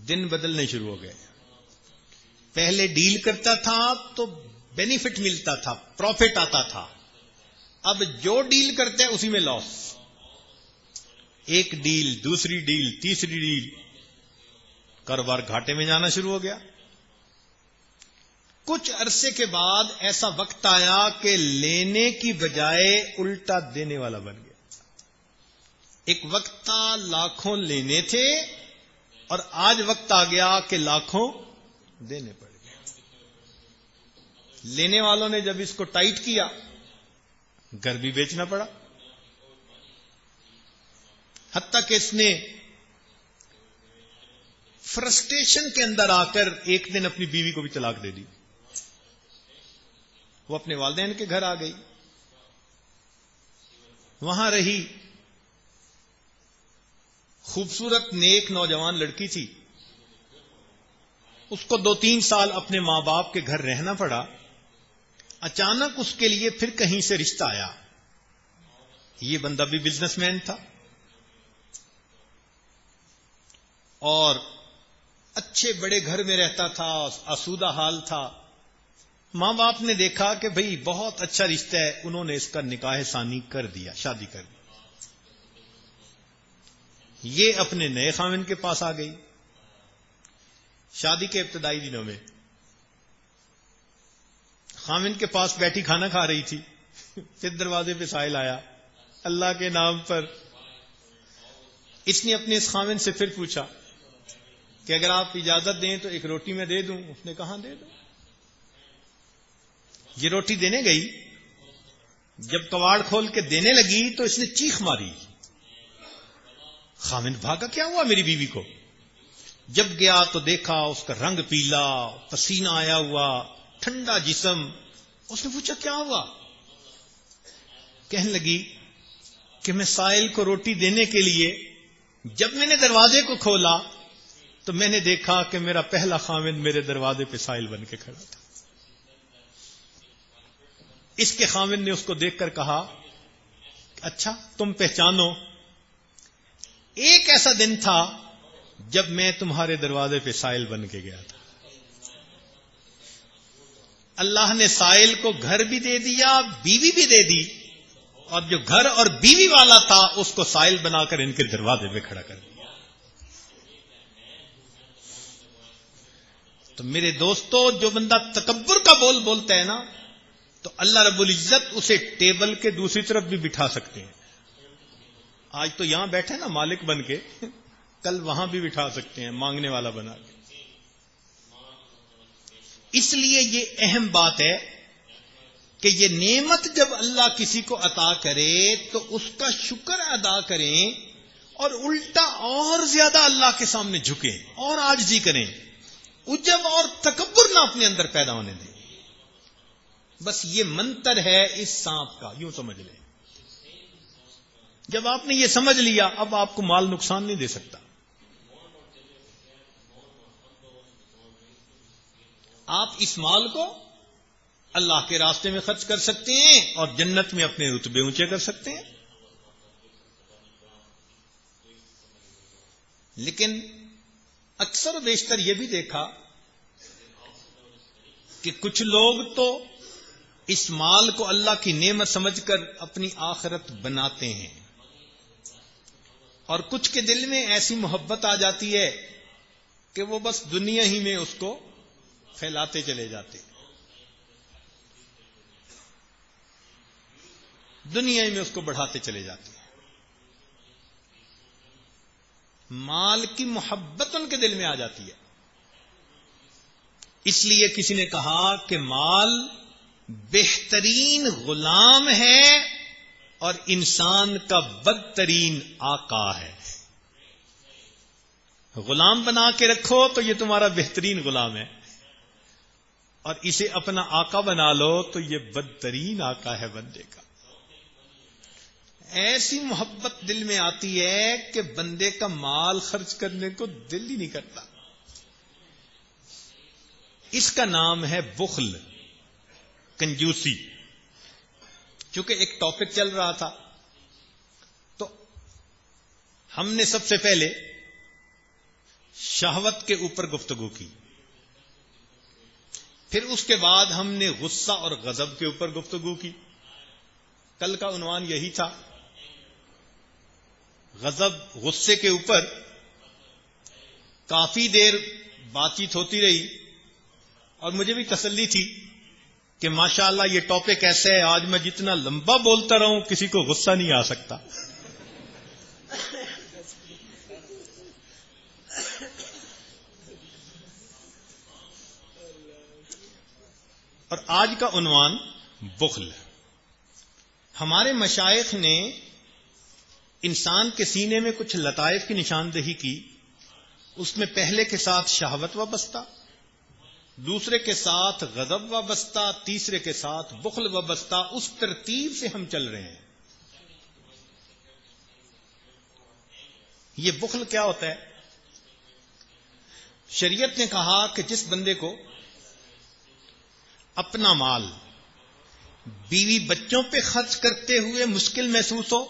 دن بدلنے شروع ہو گئے. پہلے ڈیل کرتا تھا تو بینیفٹ ملتا تھا، پروفٹ آتا تھا. اب جو ڈیل کرتے ہیں اسی میں لاس. ایک ڈیل، دوسری ڈیل، تیسری ڈیل، کاروبار گھاٹے میں جانا شروع ہو گیا. کچھ عرصے کے بعد ایسا وقت آیا کہ لینے کی بجائے الٹا دینے والا بن گیا. ایک وقت تھا لاکھوں لینے تھے اور آج وقت آ گیا کہ لاکھوں دینے پڑ گئے. لینے والوں نے جب اس کو ٹائٹ کیا، گھر بھی بیچنا پڑا. حتیٰ کہ اس نے فرسٹریشن کے اندر آ کر ایک دن اپنی بیوی کو بھی طلاق دے دی. وہ اپنے والدین کے گھر آ گئی، وہاں رہی. خوبصورت نیک نوجوان لڑکی تھی. اس کو 2-3 سال اپنے ماں باپ کے گھر رہنا پڑا. اچانک اس کے لیے پھر کہیں سے رشتہ آیا. یہ بندہ بھی بزنس مین تھا اور اچھے بڑے گھر میں رہتا تھا، آسودہ حال تھا. ماں باپ نے دیکھا کہ بھئی بہت اچھا رشتہ ہے، انہوں نے اس کا نکاح ثانی کر دیا، شادی کر دی. یہ اپنے نئے خاوند کے پاس آ گئی. شادی کے ابتدائی دنوں میں خاوند کے پاس بیٹھی کھانا کھا رہی تھی. پھر دروازے پہ سائل آیا. اللہ کے نام پر اس نے اپنے اس خاوند سے پھر پوچھا کہ اگر آپ اجازت دیں تو ایک روٹی میں دے دوں. اس نے کہا دے دو. یہ روٹی دینے گئی. جب کواڑ کھول کے دینے لگی تو اس نے چیخ ماری. خاوند بھاگا، کیا ہوا میری بیوی کو؟ جب گیا تو دیکھا اس کا رنگ پیلا، پسینہ آیا ہوا، ٹھنڈا جسم. اس نے پوچھا کیا ہوا؟ کہنے لگی کہ میں سائل کو روٹی دینے کے لیے جب میں نے دروازے کو کھولا تو میں نے دیکھا کہ میرا پہلا خاوند میرے دروازے پہ سائل بن کے کھڑا تھا. اس کے خاوند نے اس کو دیکھ کر کہا اچھا تم پہچانو، ایک ایسا دن تھا جب میں تمہارے دروازے پہ سائل بن کے گیا تھا. اللہ نے سائل کو گھر بھی دے دیا، بیوی بھی دے دی، اور جو گھر اور بیوی والا تھا اس کو سائل بنا کر ان کے دروازے پہ کھڑا کر دیا. تو میرے دوستو، جو بندہ تکبر کا بول بولتا ہے نا، تو اللہ رب العزت اسے ٹیبل کے دوسری طرف بھی بٹھا سکتے ہیں. آج تو یہاں بیٹھے نا مالک بن کے، کل وہاں بھی بٹھا سکتے ہیں مانگنے والا بنا کے. اس لیے یہ اہم بات ہے کہ یہ نعمت جب اللہ کسی کو عطا کرے تو اس کا شکر ادا کریں اور الٹا اور زیادہ اللہ کے سامنے جھکیں اور عاجزی کریں. عجب اور تکبر نہ اپنے اندر پیدا ہونے دیں. بس یہ منتر ہے اس سانپ کا، یوں سمجھ لیں. جب آپ نے یہ سمجھ لیا اب آپ کو مال نقصان نہیں دے سکتا. آپ اس مال کو اللہ کے راستے میں خرچ کر سکتے ہیں اور جنت میں اپنے رتبے اونچے کر سکتے ہیں. لیکن اکثر و بیشتر یہ بھی دیکھا کہ کچھ لوگ تو اس مال کو اللہ کی نعمت سمجھ کر اپنی آخرت بناتے ہیں، اور کچھ کے دل میں ایسی محبت آ جاتی ہے کہ وہ بس دنیا ہی میں اس کو پھیلاتے چلے جاتے، دنیا ہی میں اس کو بڑھاتے چلے جاتے ہیں. مال کی محبت ان کے دل میں آ جاتی ہے. اس لیے کسی نے کہا کہ مال بہترین غلام ہے اور انسان کا بدترین آقا ہے. غلام بنا کے رکھو تو یہ تمہارا بہترین غلام ہے، اور اسے اپنا آقا بنا لو تو یہ بدترین آقا ہے بندے کا. ایسی محبت دل میں آتی ہے کہ بندے کا مال خرچ کرنے کو دل ہی نہیں کرتا. اس کا نام ہے بخل، کنجوسی. چونکہ ایک ٹاپک چل رہا تھا تو ہم نے سب سے پہلے شہوت کے اوپر گفتگو کی، پھر اس کے بعد ہم نے غصہ اور غضب کے اوپر گفتگو کی. کل کا عنوان یہی تھا. غصے کے اوپر کافی دیر بات چیت ہوتی رہی اور مجھے بھی تسلی تھی کہ ماشاءاللہ یہ ٹاپک ایسا ہے آج میں جتنا لمبا بولتا رہوں کسی کو غصہ نہیں آ سکتا. اور آج کا عنوان بخل. ہمارے مشائخ نے انسان کے سینے میں کچھ لطائف کی نشاندہی کی. اس میں پہلے کے ساتھ شہوت وابستہ، دوسرے کے ساتھ غضب وابستہ، تیسرے کے ساتھ بخل وابستہ. اس ترتیب سے ہم چل رہے ہیں. یہ بخل کیا ہوتا ہے؟ شریعت نے کہا کہ جس بندے کو اپنا مال بیوی بچوں پہ خرچ کرتے ہوئے مشکل محسوس ہو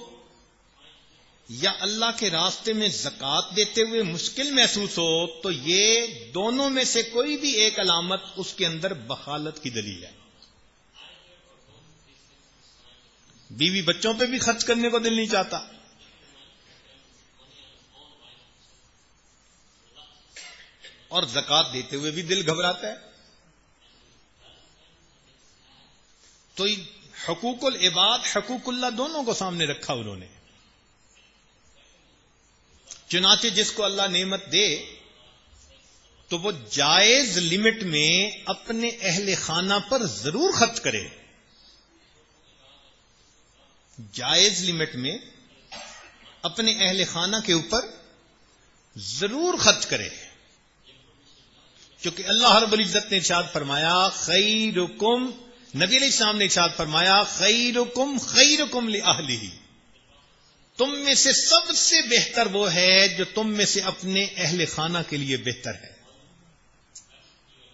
یا اللہ کے راستے میں زکوٰۃ دیتے ہوئے مشکل محسوس ہو تو یہ دونوں میں سے کوئی بھی ایک علامت اس کے اندر بخالت کی دلیل ہے. بیوی بچوں پہ بھی خرچ کرنے کو دل نہیں چاہتا، اور زکوٰۃ دیتے ہوئے بھی دل گھبراتا ہے. تو حقوق العباد حقوق اللہ دونوں کو سامنے رکھا انہوں نے. چنانچہ جس کو اللہ نعمت دے تو وہ جائز لمٹ میں اپنے اہل خانہ پر ضرور خرچ کرے. جائز لمٹ میں اپنے اہل خانہ کے اوپر ضرور خرچ کرے، کیونکہ اللہ رب العزت نے ارشاد فرمایا خیرکم، نبی علیہ السلام نے ارشاد فرمایا خیرکم خیرکم لأہلہ، تم میں سے سب سے بہتر وہ ہے جو تم میں سے اپنے اہل خانہ کے لیے بہتر ہے.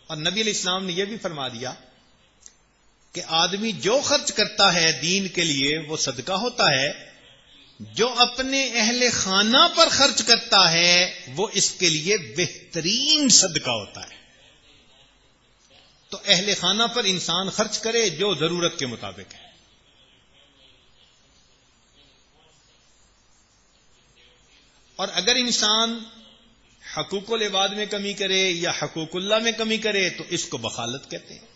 اور نبی علیہ السلام نے یہ بھی فرما دیا کہ آدمی جو خرچ کرتا ہے دین کے لیے وہ صدقہ ہوتا ہے، جو اپنے اہل خانہ پر خرچ کرتا ہے وہ اس کے لیے بہترین صدقہ ہوتا ہے. تو اہل خانہ پر انسان خرچ کرے جو ضرورت کے مطابق ہے. اور اگر انسان حقوق العباد میں کمی کرے یا حقوق اللہ میں کمی کرے تو اس کو بخالت کہتے ہیں.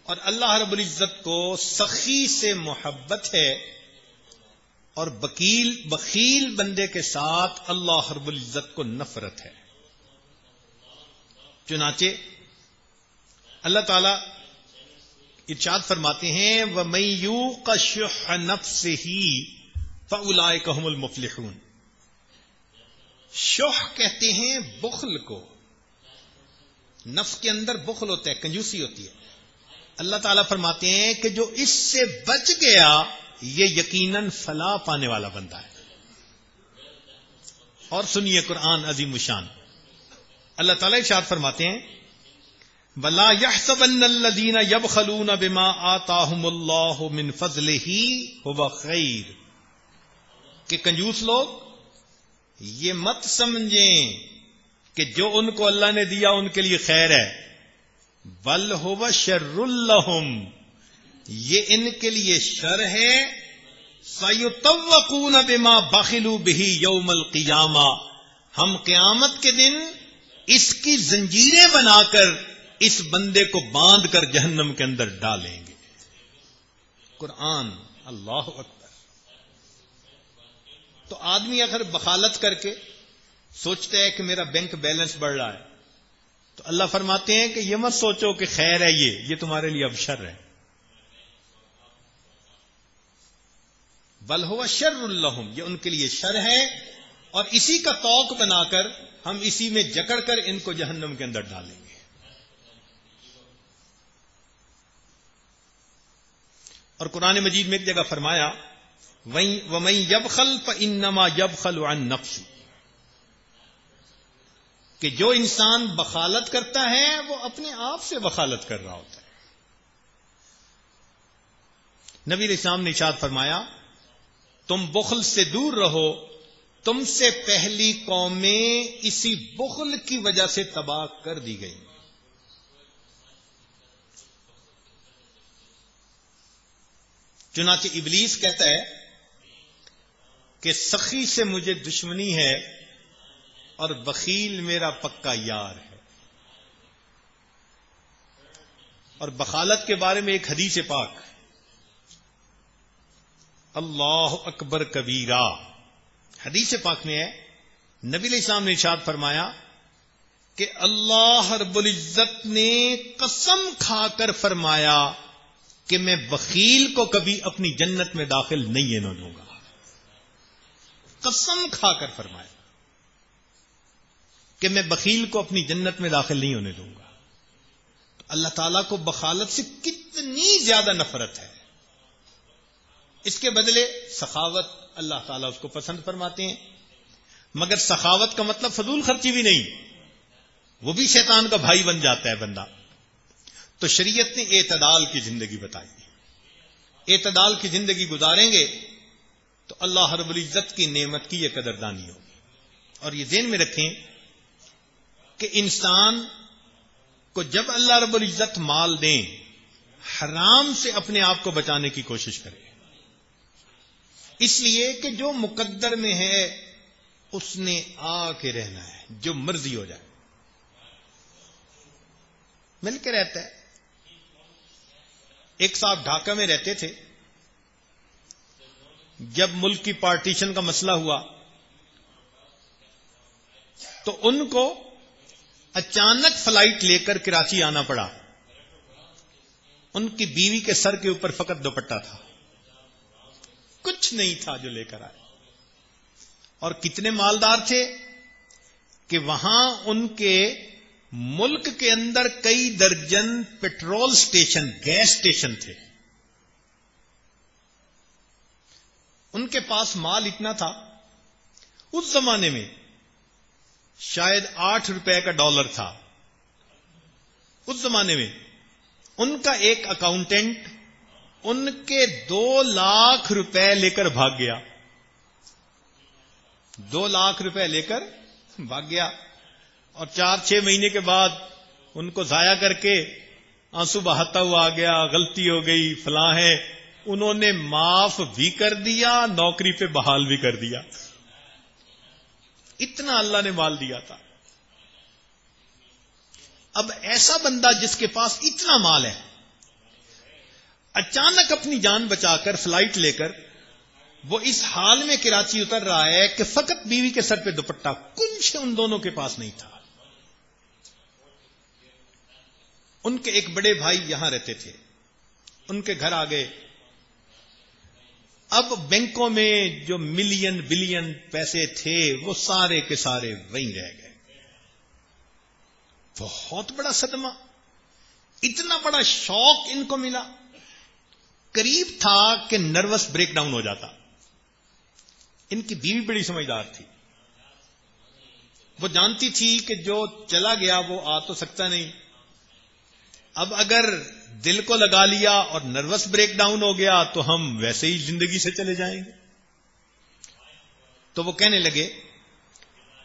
اور اللہ رب العزت کو سخی سے محبت ہے اور بخیل بندے کے ساتھ اللہ رب العزت کو نفرت ہے. چنانچہ اللہ تعالی ارشاد فرماتے ہیں وَمَن یُوقَ شُحَّ نَفْسِهِ فَأُولَٰئِکَ هُمُ الْمُفْلِحُونَ. شح کہتے ہیں بخل کو. نفس کے اندر بخل ہوتا ہے، کنجوسی ہوتی ہے. اللہ تعالیٰ فرماتے ہیں کہ جو اس سے بچ گیا یہ یقیناً فلاح پانے والا بندہ ہے. اور سنیے قرآن عظیم الشان، اللہ تعالیٰ ارشاد فرماتے ہیں وَلَا يَحْسَبَنَّ الَّذِينَ يَبْخَلُونَ بِمَا آتَاهُمُ اللَّهُ مِنْ فَضْلِهِ هُوَ خَيْرٌ. کہ کنجوس لوگ یہ مت سمجھیں کہ جو ان کو اللہ نے دیا ان کے لیے خیر ہے، بل هُوَ شَرٌّ لَّهُمْ، یہ ان کے لیے شر ہے. سَيُطَوَّقُونَ بِمَا بَخِلُوا بِهِ يَوْمَ الْقِيَامَةِ، ہم قیامت کے دن اس کی زنجیریں بنا کر اس بندے کو باندھ کر جہنم کے اندر ڈالیں گے. قرآن. اللہ اکبر. تو آدمی اگر بخالت کر کے سوچتا ہے کہ میرا بینک بیلنس بڑھ رہا ہے تو اللہ فرماتے ہیں کہ یہ مت سوچو کہ خیر ہے، یہ تمہارے لیے اب شر ہے، بل ہوا شر لہم، یہ ان کے لیے شر ہے، اور اسی کا توق بنا کر ہم اسی میں جکڑ کر ان کو جہنم کے اندر ڈالیں گے۔ اور قرآن مجید میں ایک جگہ فرمایا وَمَن يَبْخَلْ فَإِنَّمَا يَبْخَلُ عَن نَفْسِهِ، کہ جو انسان بخالت کرتا ہے وہ اپنے آپ سے بخالت کر رہا ہوتا ہے۔ نبی علیہ السلام نے ارشاد فرمایا تم بخل سے دور رہو، تم سے پہلی قومیں اسی بخل کی وجہ سے تباہ کر دی گئی۔ چنانچہ ابلیس کہتا ہے کہ سخی سے مجھے دشمنی ہے اور بخیل میرا پکا یار ہے۔ اور بخالت کے بارے میں ایک حدیث پاک، اللہ اکبر کبیرہ، حدیث پاک میں ہے نبی علیہ السلام نے ارشاد فرمایا کہ اللہ رب العزت نے قسم کھا کر فرمایا کہ میں بخیل کو کبھی اپنی جنت میں داخل نہیں ہونے دوں گا۔ قسم کھا کر فرمایا کہ میں بخیل کو اپنی جنت میں داخل نہیں ہونے دوں گا۔ تو اللہ تعالیٰ کو بخالت سے کتنی زیادہ نفرت ہے، اس کے بدلے سخاوت اللہ تعالیٰ اس کو پسند فرماتے ہیں، مگر سخاوت کا مطلب فضول خرچی بھی نہیں، وہ بھی شیطان کا بھائی بن جاتا ہے بندہ۔ تو شریعت نے اعتدال کی زندگی بتائی، اعتدال کی زندگی گزاریں گے تو اللہ رب العزت کی نعمت کی یہ قدردانی ہوگی۔ اور یہ ذہن میں رکھیں کہ انسان کو جب اللہ رب العزت مال دیں، حرام سے اپنے آپ کو بچانے کی کوشش کرے، اس لیے کہ جو مقدر میں ہے اس نے آ کے رہنا ہے، جو مرضی ہو جائے مل کے رہتا ہے۔ ایک صاحب ڈھاکہ میں رہتے تھے، جب ملک کی پارٹیشن کا مسئلہ ہوا تو ان کو اچانک فلائٹ لے کر کراچی آنا پڑا۔ ان کی بیوی کے سر کے اوپر فقط دوپٹہ تھا، کچھ نہیں تھا جو لے کر آئے، اور کتنے مالدار تھے کہ وہاں ان کے ملک کے اندر کئی درجن پیٹرول سٹیشن، گیس سٹیشن تھے۔ ان کے پاس مال اتنا تھا، اس زمانے میں شاید 8 روپے کا ڈالر تھا۔ اس زمانے میں ان کا ایک اکاؤنٹنٹ ان کے 2 لاکھ روپے لے کر بھاگ گیا، 2 لاکھ روپے لے کر بھاگ گیا، اور 4-6 مہینے کے بعد ان کو ضائع کر کے آنسو بہاتا ہوا آ گیا، غلطی ہو گئی فلاں ہے۔ انہوں نے معاف بھی کر دیا، نوکری پہ بحال بھی کر دیا، اتنا اللہ نے مال دیا تھا۔ اب ایسا بندہ جس کے پاس اتنا مال ہے، اچانک اپنی جان بچا کر فلائٹ لے کر وہ اس حال میں کراچی اتر رہا ہے کہ فقط بیوی کے سر پہ دوپٹہ، کچھ ان دونوں کے پاس نہیں تھا۔ ان کے ایک بڑے بھائی یہاں رہتے تھے، ان کے گھر آ گئے۔ اب بینکوں میں جو ملین بلین پیسے تھے وہ سارے کے سارے وہیں رہ گئے۔ بہت بڑا صدمہ، اتنا بڑا شوق ان کو ملا، قریب تھا کہ نروس بریک ڈاؤن ہو جاتا۔ ان کی بیوی بڑی سمجھدار تھی، وہ جانتی تھی کہ جو چلا گیا وہ آ تو سکتا نہیں، اب اگر دل کو لگا لیا اور نروس بریک ڈاؤن ہو گیا تو ہم ویسے ہی زندگی سے چلے جائیں گے۔ تو وہ کہنے لگے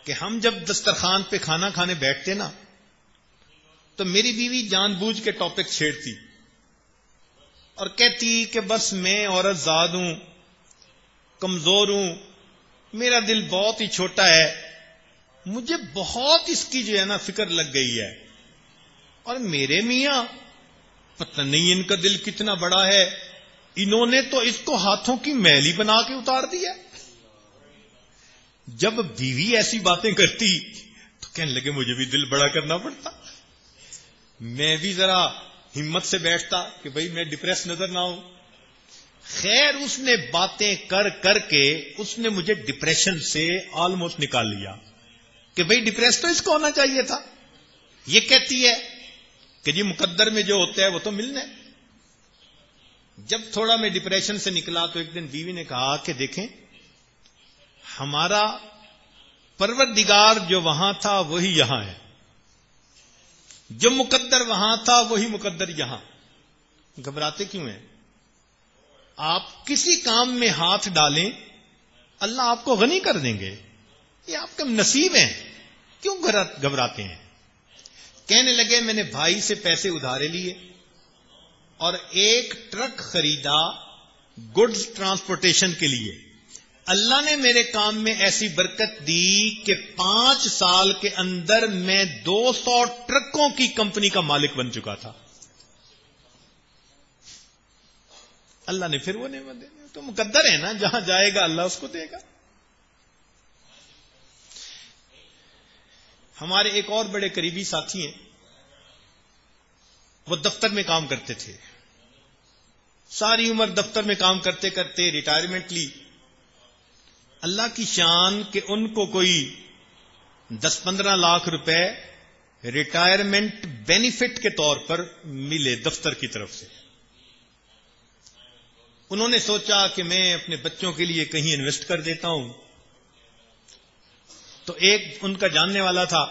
کہ ہم جب دسترخوان پہ کھانا کھانے بیٹھتے نا تو میری بیوی جان بوجھ کے ٹاپک چھیڑتی اور کہتی کہ بس میں عورت زاد ہوں، کمزور ہوں، میرا دل بہت ہی چھوٹا ہے، مجھے بہت اس کی جو ہے نا فکر لگ گئی ہے، اور میرے میاں پتہ نہیں ان کا دل کتنا بڑا ہے، انہوں نے تو اس کو ہاتھوں کی میل ہی بنا کے اتار دیا۔ جب بیوی ایسی باتیں کرتی تو کہنے لگے مجھے بھی دل بڑا کرنا پڑتا، میں بھی ذرا ہمت سے بیٹھتا کہ بھئی میں ڈپریس نظر نہ ہوں. خیر اس نے باتیں کر کر کے اس نے مجھے ڈپریشن سے آلموسٹ نکال لیا کہ بھئی ڈپریس تو اس کو ہونا چاہیے تھا. یہ کہتی ہے کہ جی مقدر میں جو ہوتا ہے وہ تو ملنا ہے. جب تھوڑا میں ڈپریشن سے نکلا تو ایک دن بیوی نے کہا کہ دیکھیں ہمارا پروردگار جو وہاں تھا وہی یہاں ہے، جو مقدر وہاں تھا وہی مقدر یہاں. گھبراتے کیوں ہیں؟ آپ کسی کام میں ہاتھ ڈالیں اللہ آپ کو غنی کر دیں گے، یہ آپ کے نصیب ہیں، کیوں گھبراتے ہیں؟ کہنے لگے میں نے بھائی سے پیسے ادھارے لیے اور ایک ٹرک خریدا گڈز ٹرانسپورٹیشن کے لیے. اللہ نے میرے کام میں ایسی برکت دی کہ 5 سال کے اندر میں 200 ٹرکوں کی کمپنی کا مالک بن چکا تھا. اللہ نے پھر وہ نعمت دے دی. تو مقدر ہے نا، جہاں جائے گا اللہ اس کو دے گا. ہمارے ایک اور بڑے قریبی ساتھی ہیں، وہ دفتر میں کام کرتے تھے، ساری عمر دفتر میں کام کرتے کرتے ریٹائرمنٹ لی. اللہ کی شان کہ ان کو کوئی 10-15 لاکھ روپے ریٹائرمنٹ بینیفٹ کے طور پر ملے دفتر کی طرف سے. انہوں نے سوچا کہ میں اپنے بچوں کے لیے کہیں انویسٹ کر دیتا ہوں. تو ایک ان کا جاننے والا تھا،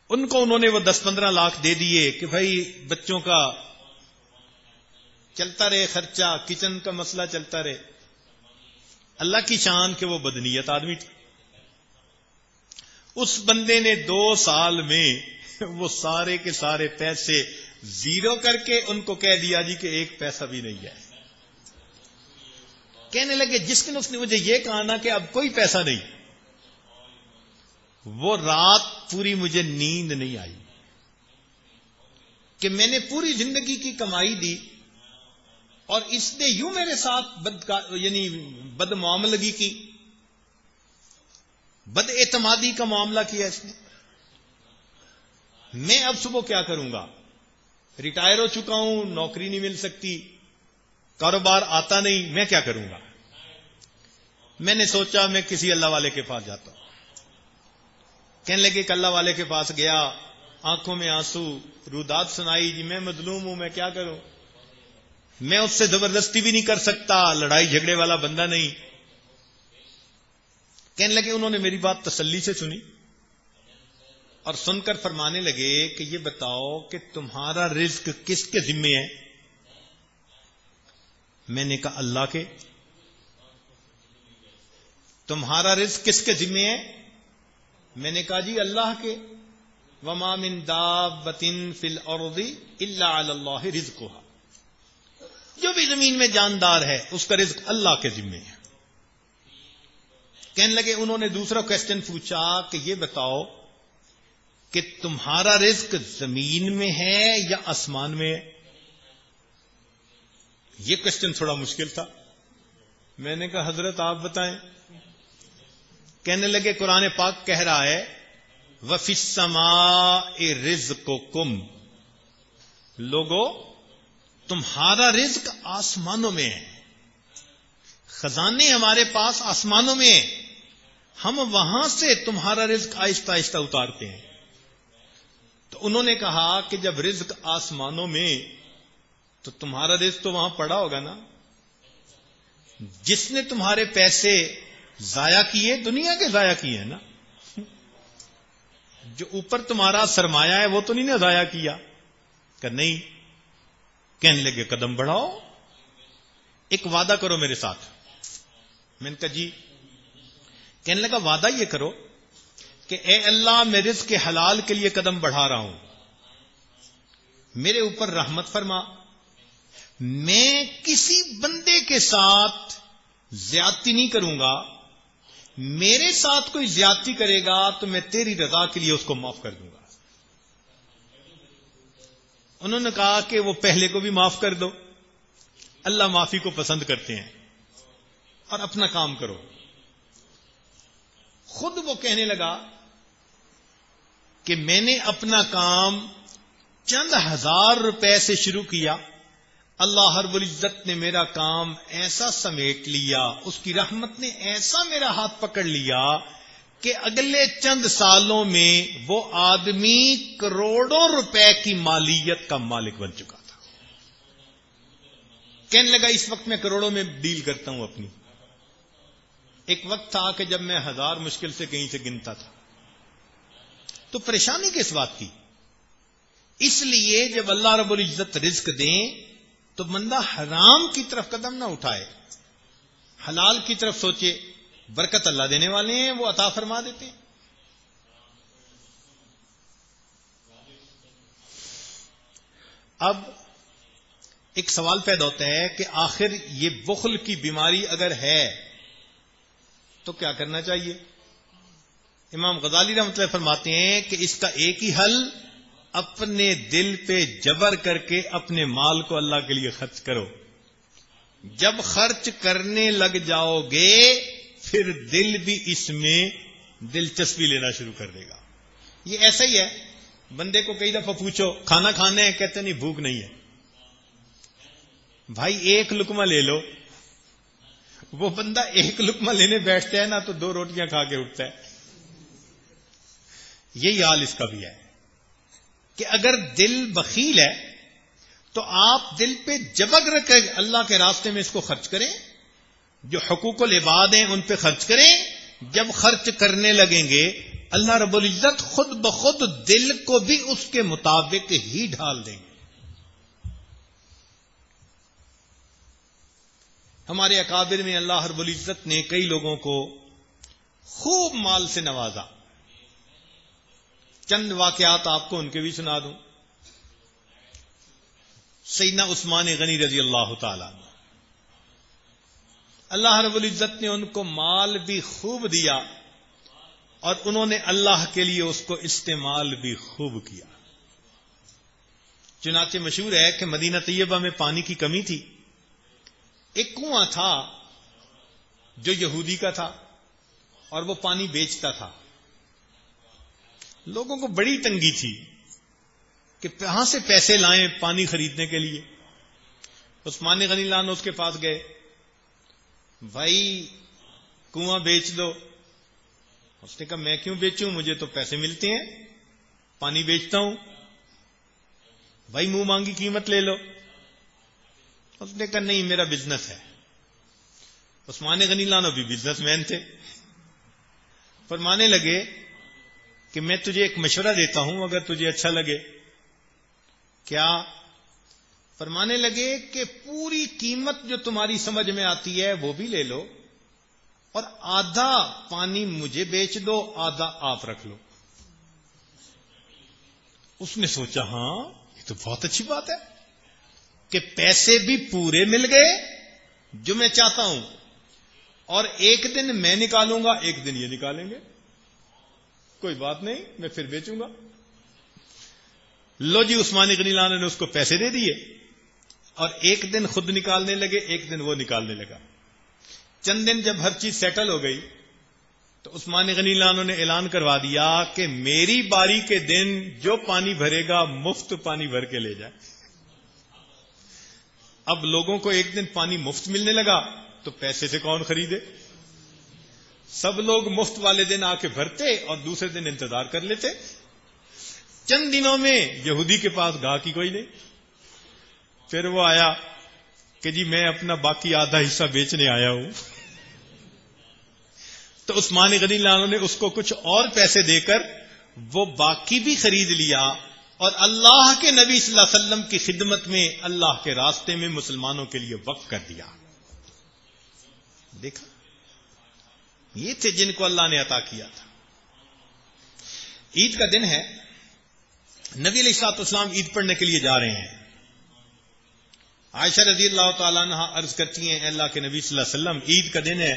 ان کو انہوں نے وہ 10-15 لاکھ دے دیے کہ بھائی بچوں کا چلتا رہے خرچہ، کچن کا مسئلہ چلتا رہے. اللہ کی شان کہ وہ بدنیت آدمی تھا. اس بندے نے 2 سال میں وہ سارے کے سارے پیسے زیرو کر کے ان کو کہہ دیا جی کہ ایک پیسہ بھی نہیں ہے. کہنے لگے جس دن اس نے مجھے یہ کہا نا کہ اب کوئی پیسہ نہیں، وہ رات پوری مجھے نیند نہیں آئی کہ میں نے پوری زندگی کی کمائی دی اور اس نے یوں میرے ساتھ بد معاملگی کی، بد اعتمادی کا معاملہ کیا اس نے. میں اب صبح کیا کروں گا؟ ریٹائر ہو چکا ہوں، نوکری نہیں مل سکتی، کاروبار آتا نہیں، میں کیا کروں گا؟ میں نے سوچا میں کسی اللہ والے کے پاس جاتا ہوں. کہنے لگے کہ اللہ والے کے پاس گیا، آنکھوں میں آنسو، رودات سنائی، جی میں مظلوم ہوں، میں کیا کروں؟ میں اس سے زبردستی بھی نہیں کر سکتا، لڑائی جھگڑے والا بندہ نہیں. کہنے لگے انہوں نے میری بات تسلی سے سنی اور سن کر فرمانے لگے کہ یہ بتاؤ کہ تمہارا رزق کس کے ذمے ہے؟ میں نے کہا اللہ کے. تمہارا رزق کس کے ذمے ہے؟ میں نے کہا جی اللہ کے. وما من دابۃ فی الارض الا علی اللہ رزقها، جو بھی زمین میں جاندار ہے اس کا رزق اللہ کے ذمے ہے. کہنے لگے انہوں نے دوسرا کوسچن پوچھا کہ یہ بتاؤ کہ تمہارا رزق زمین میں ہے یا آسمان میں ہے؟ یہ کوسچن تھوڑا مشکل تھا. میں نے کہا حضرت آپ بتائیں. کہنے لگے قرآن پاک کہہ رہا ہے وَفِي السَّمَاءِ رِزْقُكُمْ، لوگو تمہارا رزق آسمانوں میں ہے، خزانے ہمارے پاس آسمانوں میں ہیں، ہم وہاں سے تمہارا رزق آہستہ آہستہ اتارتے ہیں. تو انہوں نے کہا کہ جب رزق آسمانوں میں تو تمہارا رزق تو وہاں پڑا ہوگا نا. جس نے تمہارے پیسے ضائع کیے دنیا کے ضائع کیے ہیں نا، جو اوپر تمہارا سرمایہ ہے وہ تو نہیں نے ضائع کیا. کہ نہیں. کہنے لگے قدم بڑھاؤ، ایک وعدہ کرو میرے ساتھ. میں نے کہا جی. کہنے لگا وعدہ یہ کرو کہ اے اللہ میں رزق کے حلال کے لیے قدم بڑھا رہا ہوں، میرے اوپر رحمت فرما، میں کسی بندے کے ساتھ زیادتی نہیں کروں گا، میرے ساتھ کوئی زیادتی کرے گا تو میں تیری رضا کے لیے اس کو معاف کر دوں گا. انہوں نے کہا کہ وہ پہلے کو بھی معاف کر دو، اللہ معافی کو پسند کرتے ہیں، اور اپنا کام کرو. خود وہ کہنے لگا کہ میں نے اپنا کام چند ہزار روپے سے شروع کیا، اللہ رب العزت نے میرا کام ایسا سمیٹ لیا، اس کی رحمت نے ایسا میرا ہاتھ پکڑ لیا کہ اگلے چند سالوں میں وہ آدمی کروڑوں روپے کی مالیت کا مالک بن چکا تھا۔ کہنے لگا اس وقت میں کروڑوں میں ڈیل کرتا ہوں اپنی۔ ایک وقت تھا کہ جب میں 1000 مشکل سے کہیں سے گنتا تھا، تو پریشانی کس بات کی؟ اس لیے جب اللہ رب العزت رزق دیں تو بندہ حرام کی طرف قدم نہ اٹھائے، حلال کی طرف سوچے، برکت اللہ دینے والے ہیں، وہ عطا فرما دیتے ہیں۔ اب ایک سوال پیدا ہوتا ہے کہ آخر یہ بخل کی بیماری اگر ہے تو کیا کرنا چاہیے؟ امام غزالی رحمۃ اللہ فرماتے ہیں کہ اس کا ایک ہی حل، اپنے دل پہ جبر کر کے اپنے مال کو اللہ کے لیے خرچ کرو۔ جب خرچ کرنے لگ جاؤ گے پھر دل بھی اس میں دلچسپی لینا شروع کر دے گا۔ یہ ایسا ہی ہے، بندے کو کئی دفعہ پوچھو کھانا کھانا ہے، کہتے نہیں بھوک نہیں ہے۔ بھائی ایک لقمہ لے لو، وہ بندہ ایک لقمہ لینے بیٹھتا ہے نا تو 2 روٹیاں کھا کے اٹھتا ہے۔ یہی حال اس کا بھی ہے کہ اگر دل بخیل ہے تو آپ دل پہ جبر رکھ کر اللہ کے راستے میں اس کو خرچ کریں، جو حقوق العباد ہیں ان پہ خرچ کریں۔ جب خرچ کرنے لگیں گے اللہ رب العزت خود بخود دل کو بھی اس کے مطابق ہی ڈھال دیں گے۔ ہمارے اکابر میں اللہ رب العزت نے کئی لوگوں کو خوب مال سے نوازا۔ چند واقعات آپ کو ان کے بھی سنا دوں۔ سیدنا عثمان غنی رضی اللہ تعالی عنہ، اللہ رب العزت نے ان کو مال بھی خوب دیا اور انہوں نے اللہ کے لیے اس کو استعمال بھی خوب کیا۔ چنانچہ مشہور ہے کہ مدینہ طیبہ میں پانی کی کمی تھی، ایک کنواں تھا جو یہودی کا تھا اور وہ پانی بیچتا تھا۔ لوگوں کو بڑی تنگی تھی کہ کہاں سے پیسے لائیں پانی خریدنے کے لیے۔ عثمان غنی اللہ عنہ اس کے پاس گئے، بھائی کنواں بیچ دو۔ اس نے کہا میں کیوں بیچوں، مجھے تو پیسے ملتے ہیں، پانی بیچتا ہوں۔ بھائی منہ مانگی قیمت لے لو۔ اس نے کہا نہیں میرا بزنس ہے۔ عثمان غنی اللہ عنہ بھی بزنس مین تھے، فرمانے لگے کہ میں تجھے ایک مشورہ دیتا ہوں اگر تجھے اچھا لگے۔ کیا؟ فرمانے لگے کہ پوری قیمت جو تمہاری سمجھ میں آتی ہے وہ بھی لے لو اور آدھا پانی مجھے بیچ دو، آدھا آپ رکھ لو۔ اس نے سوچا ہاں یہ تو بہت اچھی بات ہے کہ پیسے بھی پورے مل گئے جو میں چاہتا ہوں، اور ایک دن میں نکالوں گا ایک دن یہ نکالیں گے، کوئی بات نہیں میں پھر بیچوں گا۔ لو جی عثمان غنی اللہ عنہ نے اس کو پیسے دے دیے اور ایک دن خود نکالنے لگے، ایک دن وہ نکالنے لگا۔ چند دن جب ہر چیز سیٹل ہو گئی تو عثمان غنی اللہ عنہ نے اعلان کروا دیا کہ میری باری کے دن جو پانی بھرے گا مفت پانی بھر کے لے جائے۔ اب لوگوں کو ایک دن پانی مفت ملنے لگا تو پیسے سے کون خریدے؟ سب لوگ مفت والے دن آ کے بھرتے اور دوسرے دن انتظار کر لیتے۔ چند دنوں میں یہودی کے پاس گاہکی کوئی نہیں۔ پھر وہ آیا کہ جی میں اپنا باقی آدھا حصہ بیچنے آیا ہوں۔ تو عثمان غنی اللہ عنہ نے اس کو کچھ اور پیسے دے کر وہ باقی بھی خرید لیا اور اللہ کے نبی صلی اللہ علیہ وسلم کی خدمت میں اللہ کے راستے میں مسلمانوں کے لیے وقف کر دیا۔ دیکھا یہ تھے جن کو اللہ نے عطا کیا تھا۔ عید کا دن ہے، نبی علیہ الصلوۃ والسلام عید پڑھنے کے لیے جا رہے ہیں۔ عائشہ رضی اللہ تعالیٰ عنہا عرض کرتی ہیں اے اللہ کے نبی صلی اللہ علیہ وسلم عید کا دن ہے،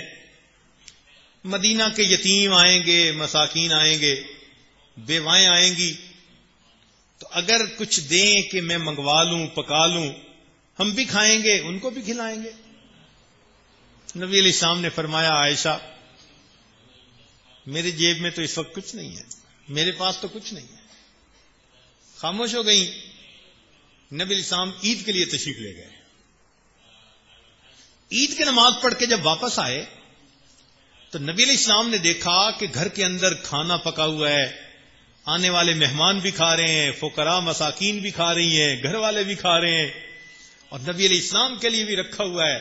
مدینہ کے یتیم آئیں گے، مساکین آئیں گے، بیوائیں آئیں گی، تو اگر کچھ دیں کہ میں منگوا لوں پکا لوں، ہم بھی کھائیں گے ان کو بھی کھلائیں گے۔ نبی علیہ السلام نے فرمایا عائشہ میرے جیب میں تو اس وقت کچھ نہیں ہے، میرے پاس تو کچھ نہیں ہے. خاموش ہو گئی. نبی علیہ السلام عید کے لیے تشریف لے گئے. عید کی نماز پڑھ کے جب واپس آئے تو نبی علیہ السلام نے دیکھا کہ گھر کے اندر کھانا پکا ہوا ہے، آنے والے مہمان بھی کھا رہے ہیں، فقراء مساکین بھی کھا رہی ہیں، گھر والے بھی کھا رہے ہیں، اور نبی علیہ السلام کے لیے بھی رکھا ہوا ہے.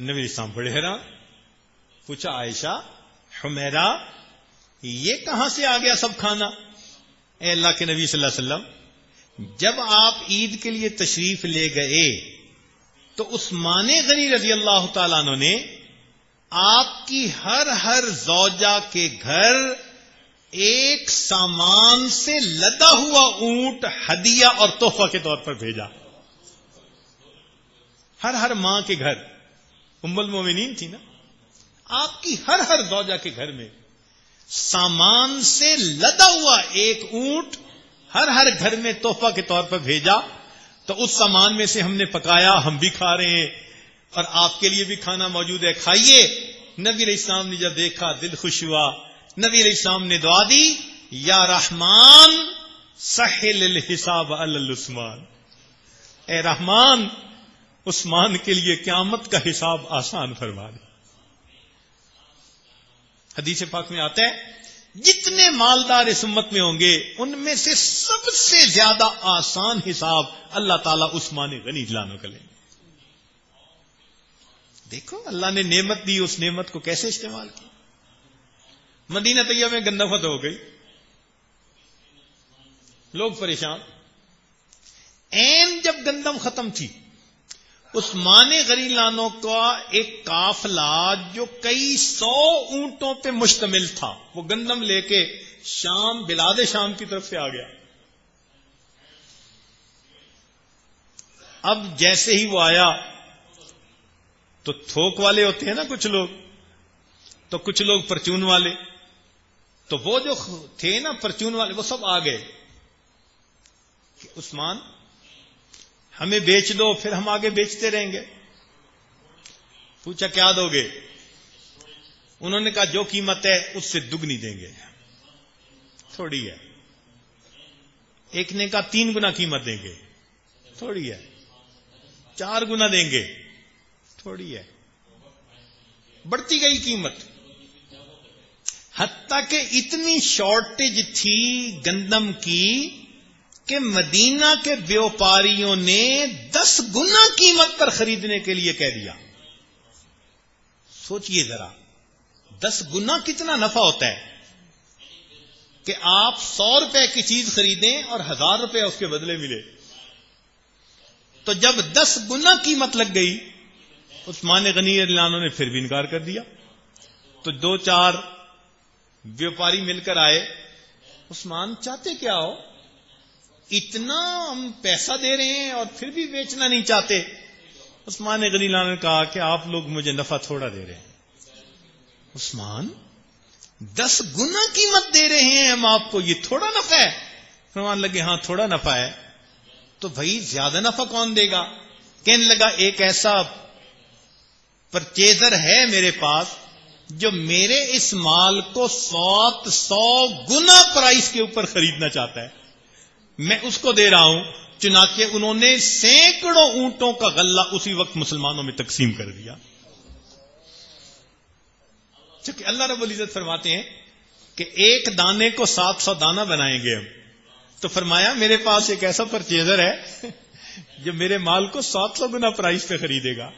نبی علیہ السلام بڑے حیران. پوچھا عائشہ، حمیرہ، یہ کہاں سے آ گیا سب کھانا؟ اے اللہ کے نبی صلی اللہ علیہ وسلم، جب آپ عید کے لیے تشریف لے گئے تو عثمان غنی رضی اللہ تعالیٰ عنہ نے آپ کی ہر زوجہ کے گھر ایک سامان سے لدا ہوا اونٹ ہدیہ اور تحفہ کے طور پر بھیجا. ہر ماں کے گھر، ام المومنین تھی نا، آپ کی ہر زوجہ کے گھر میں سامان سے لدا ہوا ایک اونٹ ہر گھر میں تحفہ کے طور پر بھیجا. تو اس سامان میں سے ہم نے پکایا، ہم بھی کھا رہے ہیں، اور آپ کے لیے بھی کھانا موجود ہے، کھائیے. نبی علیہ السلام نے جب دیکھا دل خوش ہوا. نبی علیہ السلام نے دعا دی، یا رحمان سہل الحساب علی العثمان، اے رحمان عثمان کے لیے قیامت کا حساب آسان فرما دے. حدیث پاک میں آتا ہے جتنے مالدار اس امت میں ہوں گے ان میں سے سب سے زیادہ آسان حساب اللہ تعالیٰ عثمان غنی جلانو کا لیں گے. دیکھو اللہ نے نعمت دی، اس نعمت کو کیسے استعمال کیا. مدینہ طیبہ میں گندفت ہو گئی، لوگ پریشان. این جب گندم ختم تھی، عثمان غنی لانو کا ایک قافلہ جو کئی 100 اونٹوں پہ مشتمل تھا، وہ گندم لے کے شام، بلاد شام کی طرف سے آ گیا. اب جیسے ہی وہ آیا تو تھوک والے ہوتے ہیں نا کچھ لوگ، تو کچھ لوگ پرچون والے، تو وہ جو تھے نا پرچون والے وہ سب آ گئے کہ عثمان ہمیں بیچ دو، پھر ہم آگے بیچتے رہیں گے. پوچھا کیا دو گے؟ انہوں نے کہا جو قیمت ہے اس سے دگنی دیں گے، تھوڑی ہے. ایک نے کہا 3 گنا قیمت دیں گے، تھوڑی ہے. 4 گنا دیں گے، تھوڑی ہے. بڑھتی گئی قیمت، حتیٰ کہ اتنی شارٹیج تھی گندم کی کہ مدینہ کے بیوپاریوں نے 10 گنا قیمت پر خریدنے کے لیے کہہ دیا. سوچئے ذرا 10 گنا کتنا نفع ہوتا ہے کہ آپ 100 روپے کی چیز خریدیں اور 1000 روپے اس کے بدلے ملے. تو جب 10 گنا قیمت لگ گئی، عثمان غنی رضی اللہ عنہ نے پھر بھی انکار کر دیا. تو 2-4 بیوپاری مل کر آئے. عثمان چاہتے کیا ہو؟ اتنا ہم پیسہ دے رہے ہیں اور پھر بھی بیچنا نہیں چاہتے. عثمان غنی اللہ نے کہا کہ آپ لوگ مجھے نفع تھوڑا دے رہے ہیں. عثمان 10 گنا قیمت دے رہے ہیں ہم آپ کو، یہ تھوڑا نفع ہے؟ فرمان لگے ہاں تھوڑا نفع ہے. تو بھائی زیادہ نفع کون دے گا؟ کہنے لگا ایک ایسا پرچیزر ہے میرے پاس جو میرے اس مال کو 100 گنا پرائس کے اوپر خریدنا چاہتا ہے، میں اس کو دے رہا ہوں. چنانچہ انہوں نے سینکڑوں اونٹوں کا غلہ اسی وقت مسلمانوں میں تقسیم کر دیا. چونکہ اللہ رب العزت فرماتے ہیں کہ ایک دانے کو 700 دانہ بنائیں گے ہم. تو فرمایا میرے پاس ایک ایسا پرچیزر ہے جو میرے مال کو 700 گنا پرائس پہ خریدے گا،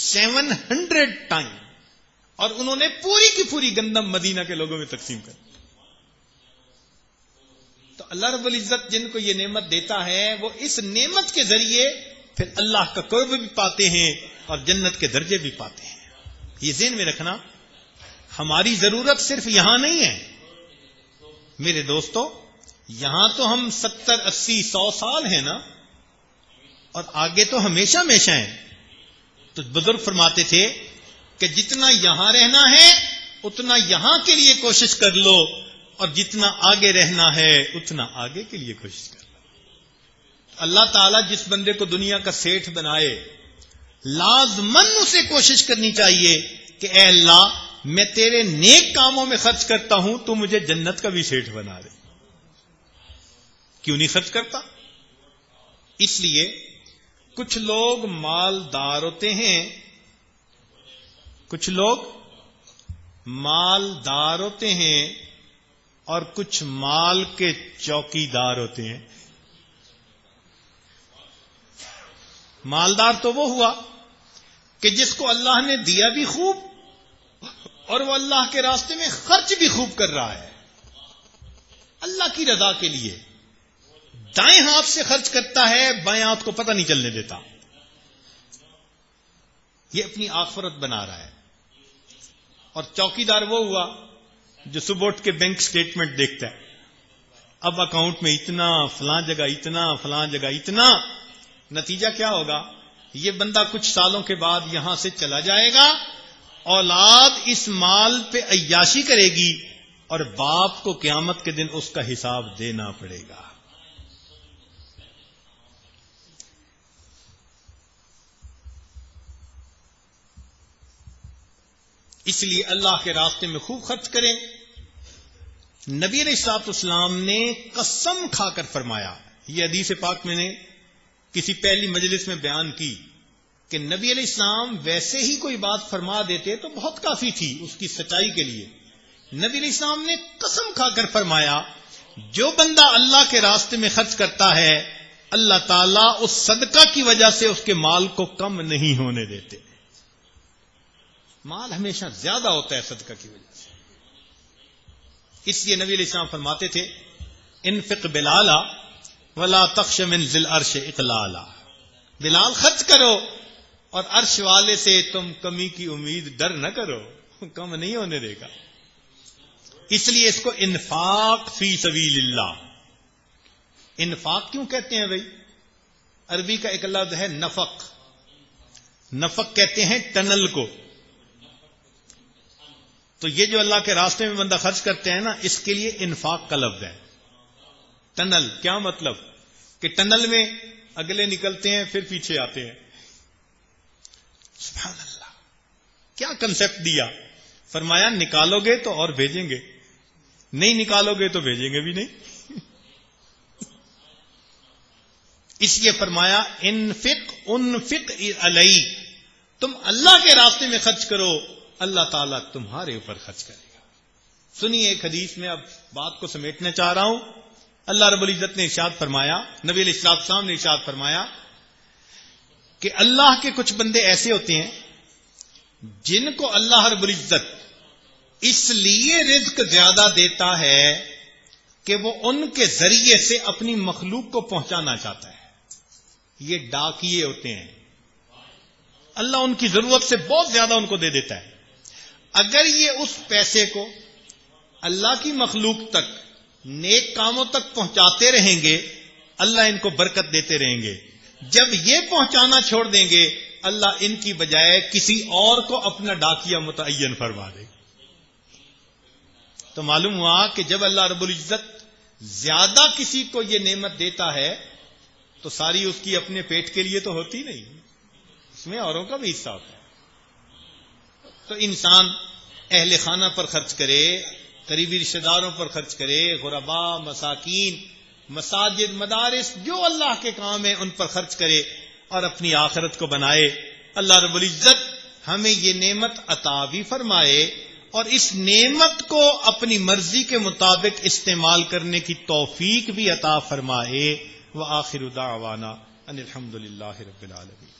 700 ٹائم. اور انہوں نے پوری کی پوری گندم مدینہ کے لوگوں میں تقسیم کر دی. تو اللہ رب العزت جن کو یہ نعمت دیتا ہے وہ اس نعمت کے ذریعے پھر اللہ کا قرب بھی پاتے ہیں اور جنت کے درجے بھی پاتے ہیں. یہ ذہن میں رکھنا، ہماری ضرورت صرف یہاں نہیں ہے میرے دوستو. یہاں تو ہم 70 80 100 سال ہیں نا، اور آگے تو ہمیشہ ہمیشہ ہیں. تو بزرگ فرماتے تھے کہ جتنا یہاں رہنا ہے اتنا یہاں کے لیے کوشش کر لو، اور جتنا آگے رہنا ہے اتنا آگے کے لیے کوشش کر لو. اللہ تعالیٰ جس بندے کو دنیا کا سیٹھ بنائے، لازمن اسے کوشش کرنی چاہیے کہ اے اللہ میں تیرے نیک کاموں میں خرچ کرتا ہوں تو مجھے جنت کا بھی سیٹھ بنا دے. کیوں نہیں خرچ کرتا؟ اس لیے کچھ لوگ مالدار ہوتے ہیں، کچھ لوگ مالدار ہوتے ہیں اور کچھ مال کے چوکیدار ہوتے ہیں. مالدار تو وہ ہوا کہ جس کو اللہ نے دیا بھی خوب اور وہ اللہ کے راستے میں خرچ بھی خوب کر رہا ہے، اللہ کی رضا کے لیے. دائیں ہاتھ سے خرچ کرتا ہے، بائیں ہاتھ کو پتہ نہیں چلنے دیتا. یہ اپنی آخرت بنا رہا ہے. اور چوکیدار وہ ہوا جو صبح اٹھ کے بینک سٹیٹمنٹ دیکھتا ہے، اب اکاؤنٹ میں اتنا، فلاں جگہ اتنا، فلاں جگہ اتنا. نتیجہ کیا ہوگا؟ یہ بندہ کچھ سالوں کے بعد یہاں سے چلا جائے گا، اولاد اس مال پہ عیاشی کرے گی اور باپ کو قیامت کے دن اس کا حساب دینا پڑے گا. اس لیے اللہ کے راستے میں خوب خرچ کریں. نبی علیہ الصلوۃ والسلام نے قسم کھا کر فرمایا، یہ حدیث پاک میں نے کسی پہلی مجلس میں بیان کی کہ نبی علیہ السلام ویسے ہی کوئی بات فرما دیتے تو بہت کافی تھی اس کی سچائی کے لیے. نبی علیہ السلام نے قسم کھا کر فرمایا، جو بندہ اللہ کے راستے میں خرچ کرتا ہے اللہ تعالیٰ اس صدقہ کی وجہ سے اس کے مال کو کم نہیں ہونے دیتے. مال ہمیشہ زیادہ ہوتا ہے صدقہ کی وجہ سے. اس لیے نبی علیہ السلام فرماتے تھے، انفق بلالا ولا تخش من ذی العرش اقلالا. بلال خرچ کرو اور عرش والے سے تم کمی کی امید ڈر نہ کرو، کم نہیں ہونے دے گا. اس لیے اس کو انفاق فی سبیل اللہ. انفاق کیوں کہتے ہیں بھائی؟ عربی کا ایک لفظ ہے نفق. نفق کہتے ہیں ٹنل کو. تو یہ جو اللہ کے راستے میں بندہ خرچ کرتے ہیں نا، اس کے لیے انفاق کا لفظ ہے. ٹنل کیا مطلب؟ کہ ٹنل میں اگلے نکلتے ہیں پھر پیچھے آتے ہیں. سبحان اللہ، کیا کنسپٹ دیا. فرمایا نکالو گے تو اور بھیجیں گے، نہیں نکالو گے تو بھیجیں گے بھی نہیں. اس لیے فرمایا انفق علی، تم اللہ کے راستے میں خرچ کرو، اللہ تعالیٰ تمہارے اوپر خرچ کرے گا. سنیے ایک حدیث میں اب بات کو سمیٹنا چاہ رہا ہوں. اللہ رب العزت نے ارشاد فرمایا، نبی علیہ السلام نے ارشاد فرمایا کہ اللہ کے کچھ بندے ایسے ہوتے ہیں جن کو اللہ رب العزت اس لیے رزق زیادہ دیتا ہے کہ وہ ان کے ذریعے سے اپنی مخلوق کو پہنچانا چاہتا ہے. یہ ڈاکیے ہوتے ہیں، اللہ ان کی ضرورت سے بہت زیادہ ان کو دے دیتا ہے. اگر یہ اس پیسے کو اللہ کی مخلوق تک، نیک کاموں تک پہنچاتے رہیں گے، اللہ ان کو برکت دیتے رہیں گے. جب یہ پہنچانا چھوڑ دیں گے، اللہ ان کی بجائے کسی اور کو اپنا ڈاکیا متعین فرما دے. تو معلوم ہوا کہ جب اللہ رب العزت زیادہ کسی کو یہ نعمت دیتا ہے تو ساری اس کی اپنے پیٹ کے لیے تو ہوتی نہیں، اس میں اوروں کا بھی حصہ ہوتا ہے. تو انسان اہل خانہ پر خرچ کرے، قریبی رشتہ داروں پر خرچ کرے، غرباء، مساکین، مساجد، مدارس، جو اللہ کے کام ہیں ان پر خرچ کرے اور اپنی آخرت کو بنائے. اللہ رب العزت ہمیں یہ نعمت عطا بھی فرمائے اور اس نعمت کو اپنی مرضی کے مطابق استعمال کرنے کی توفیق بھی عطا فرمائے. وآخر دعوانا ان الحمد للہ رب العالمین.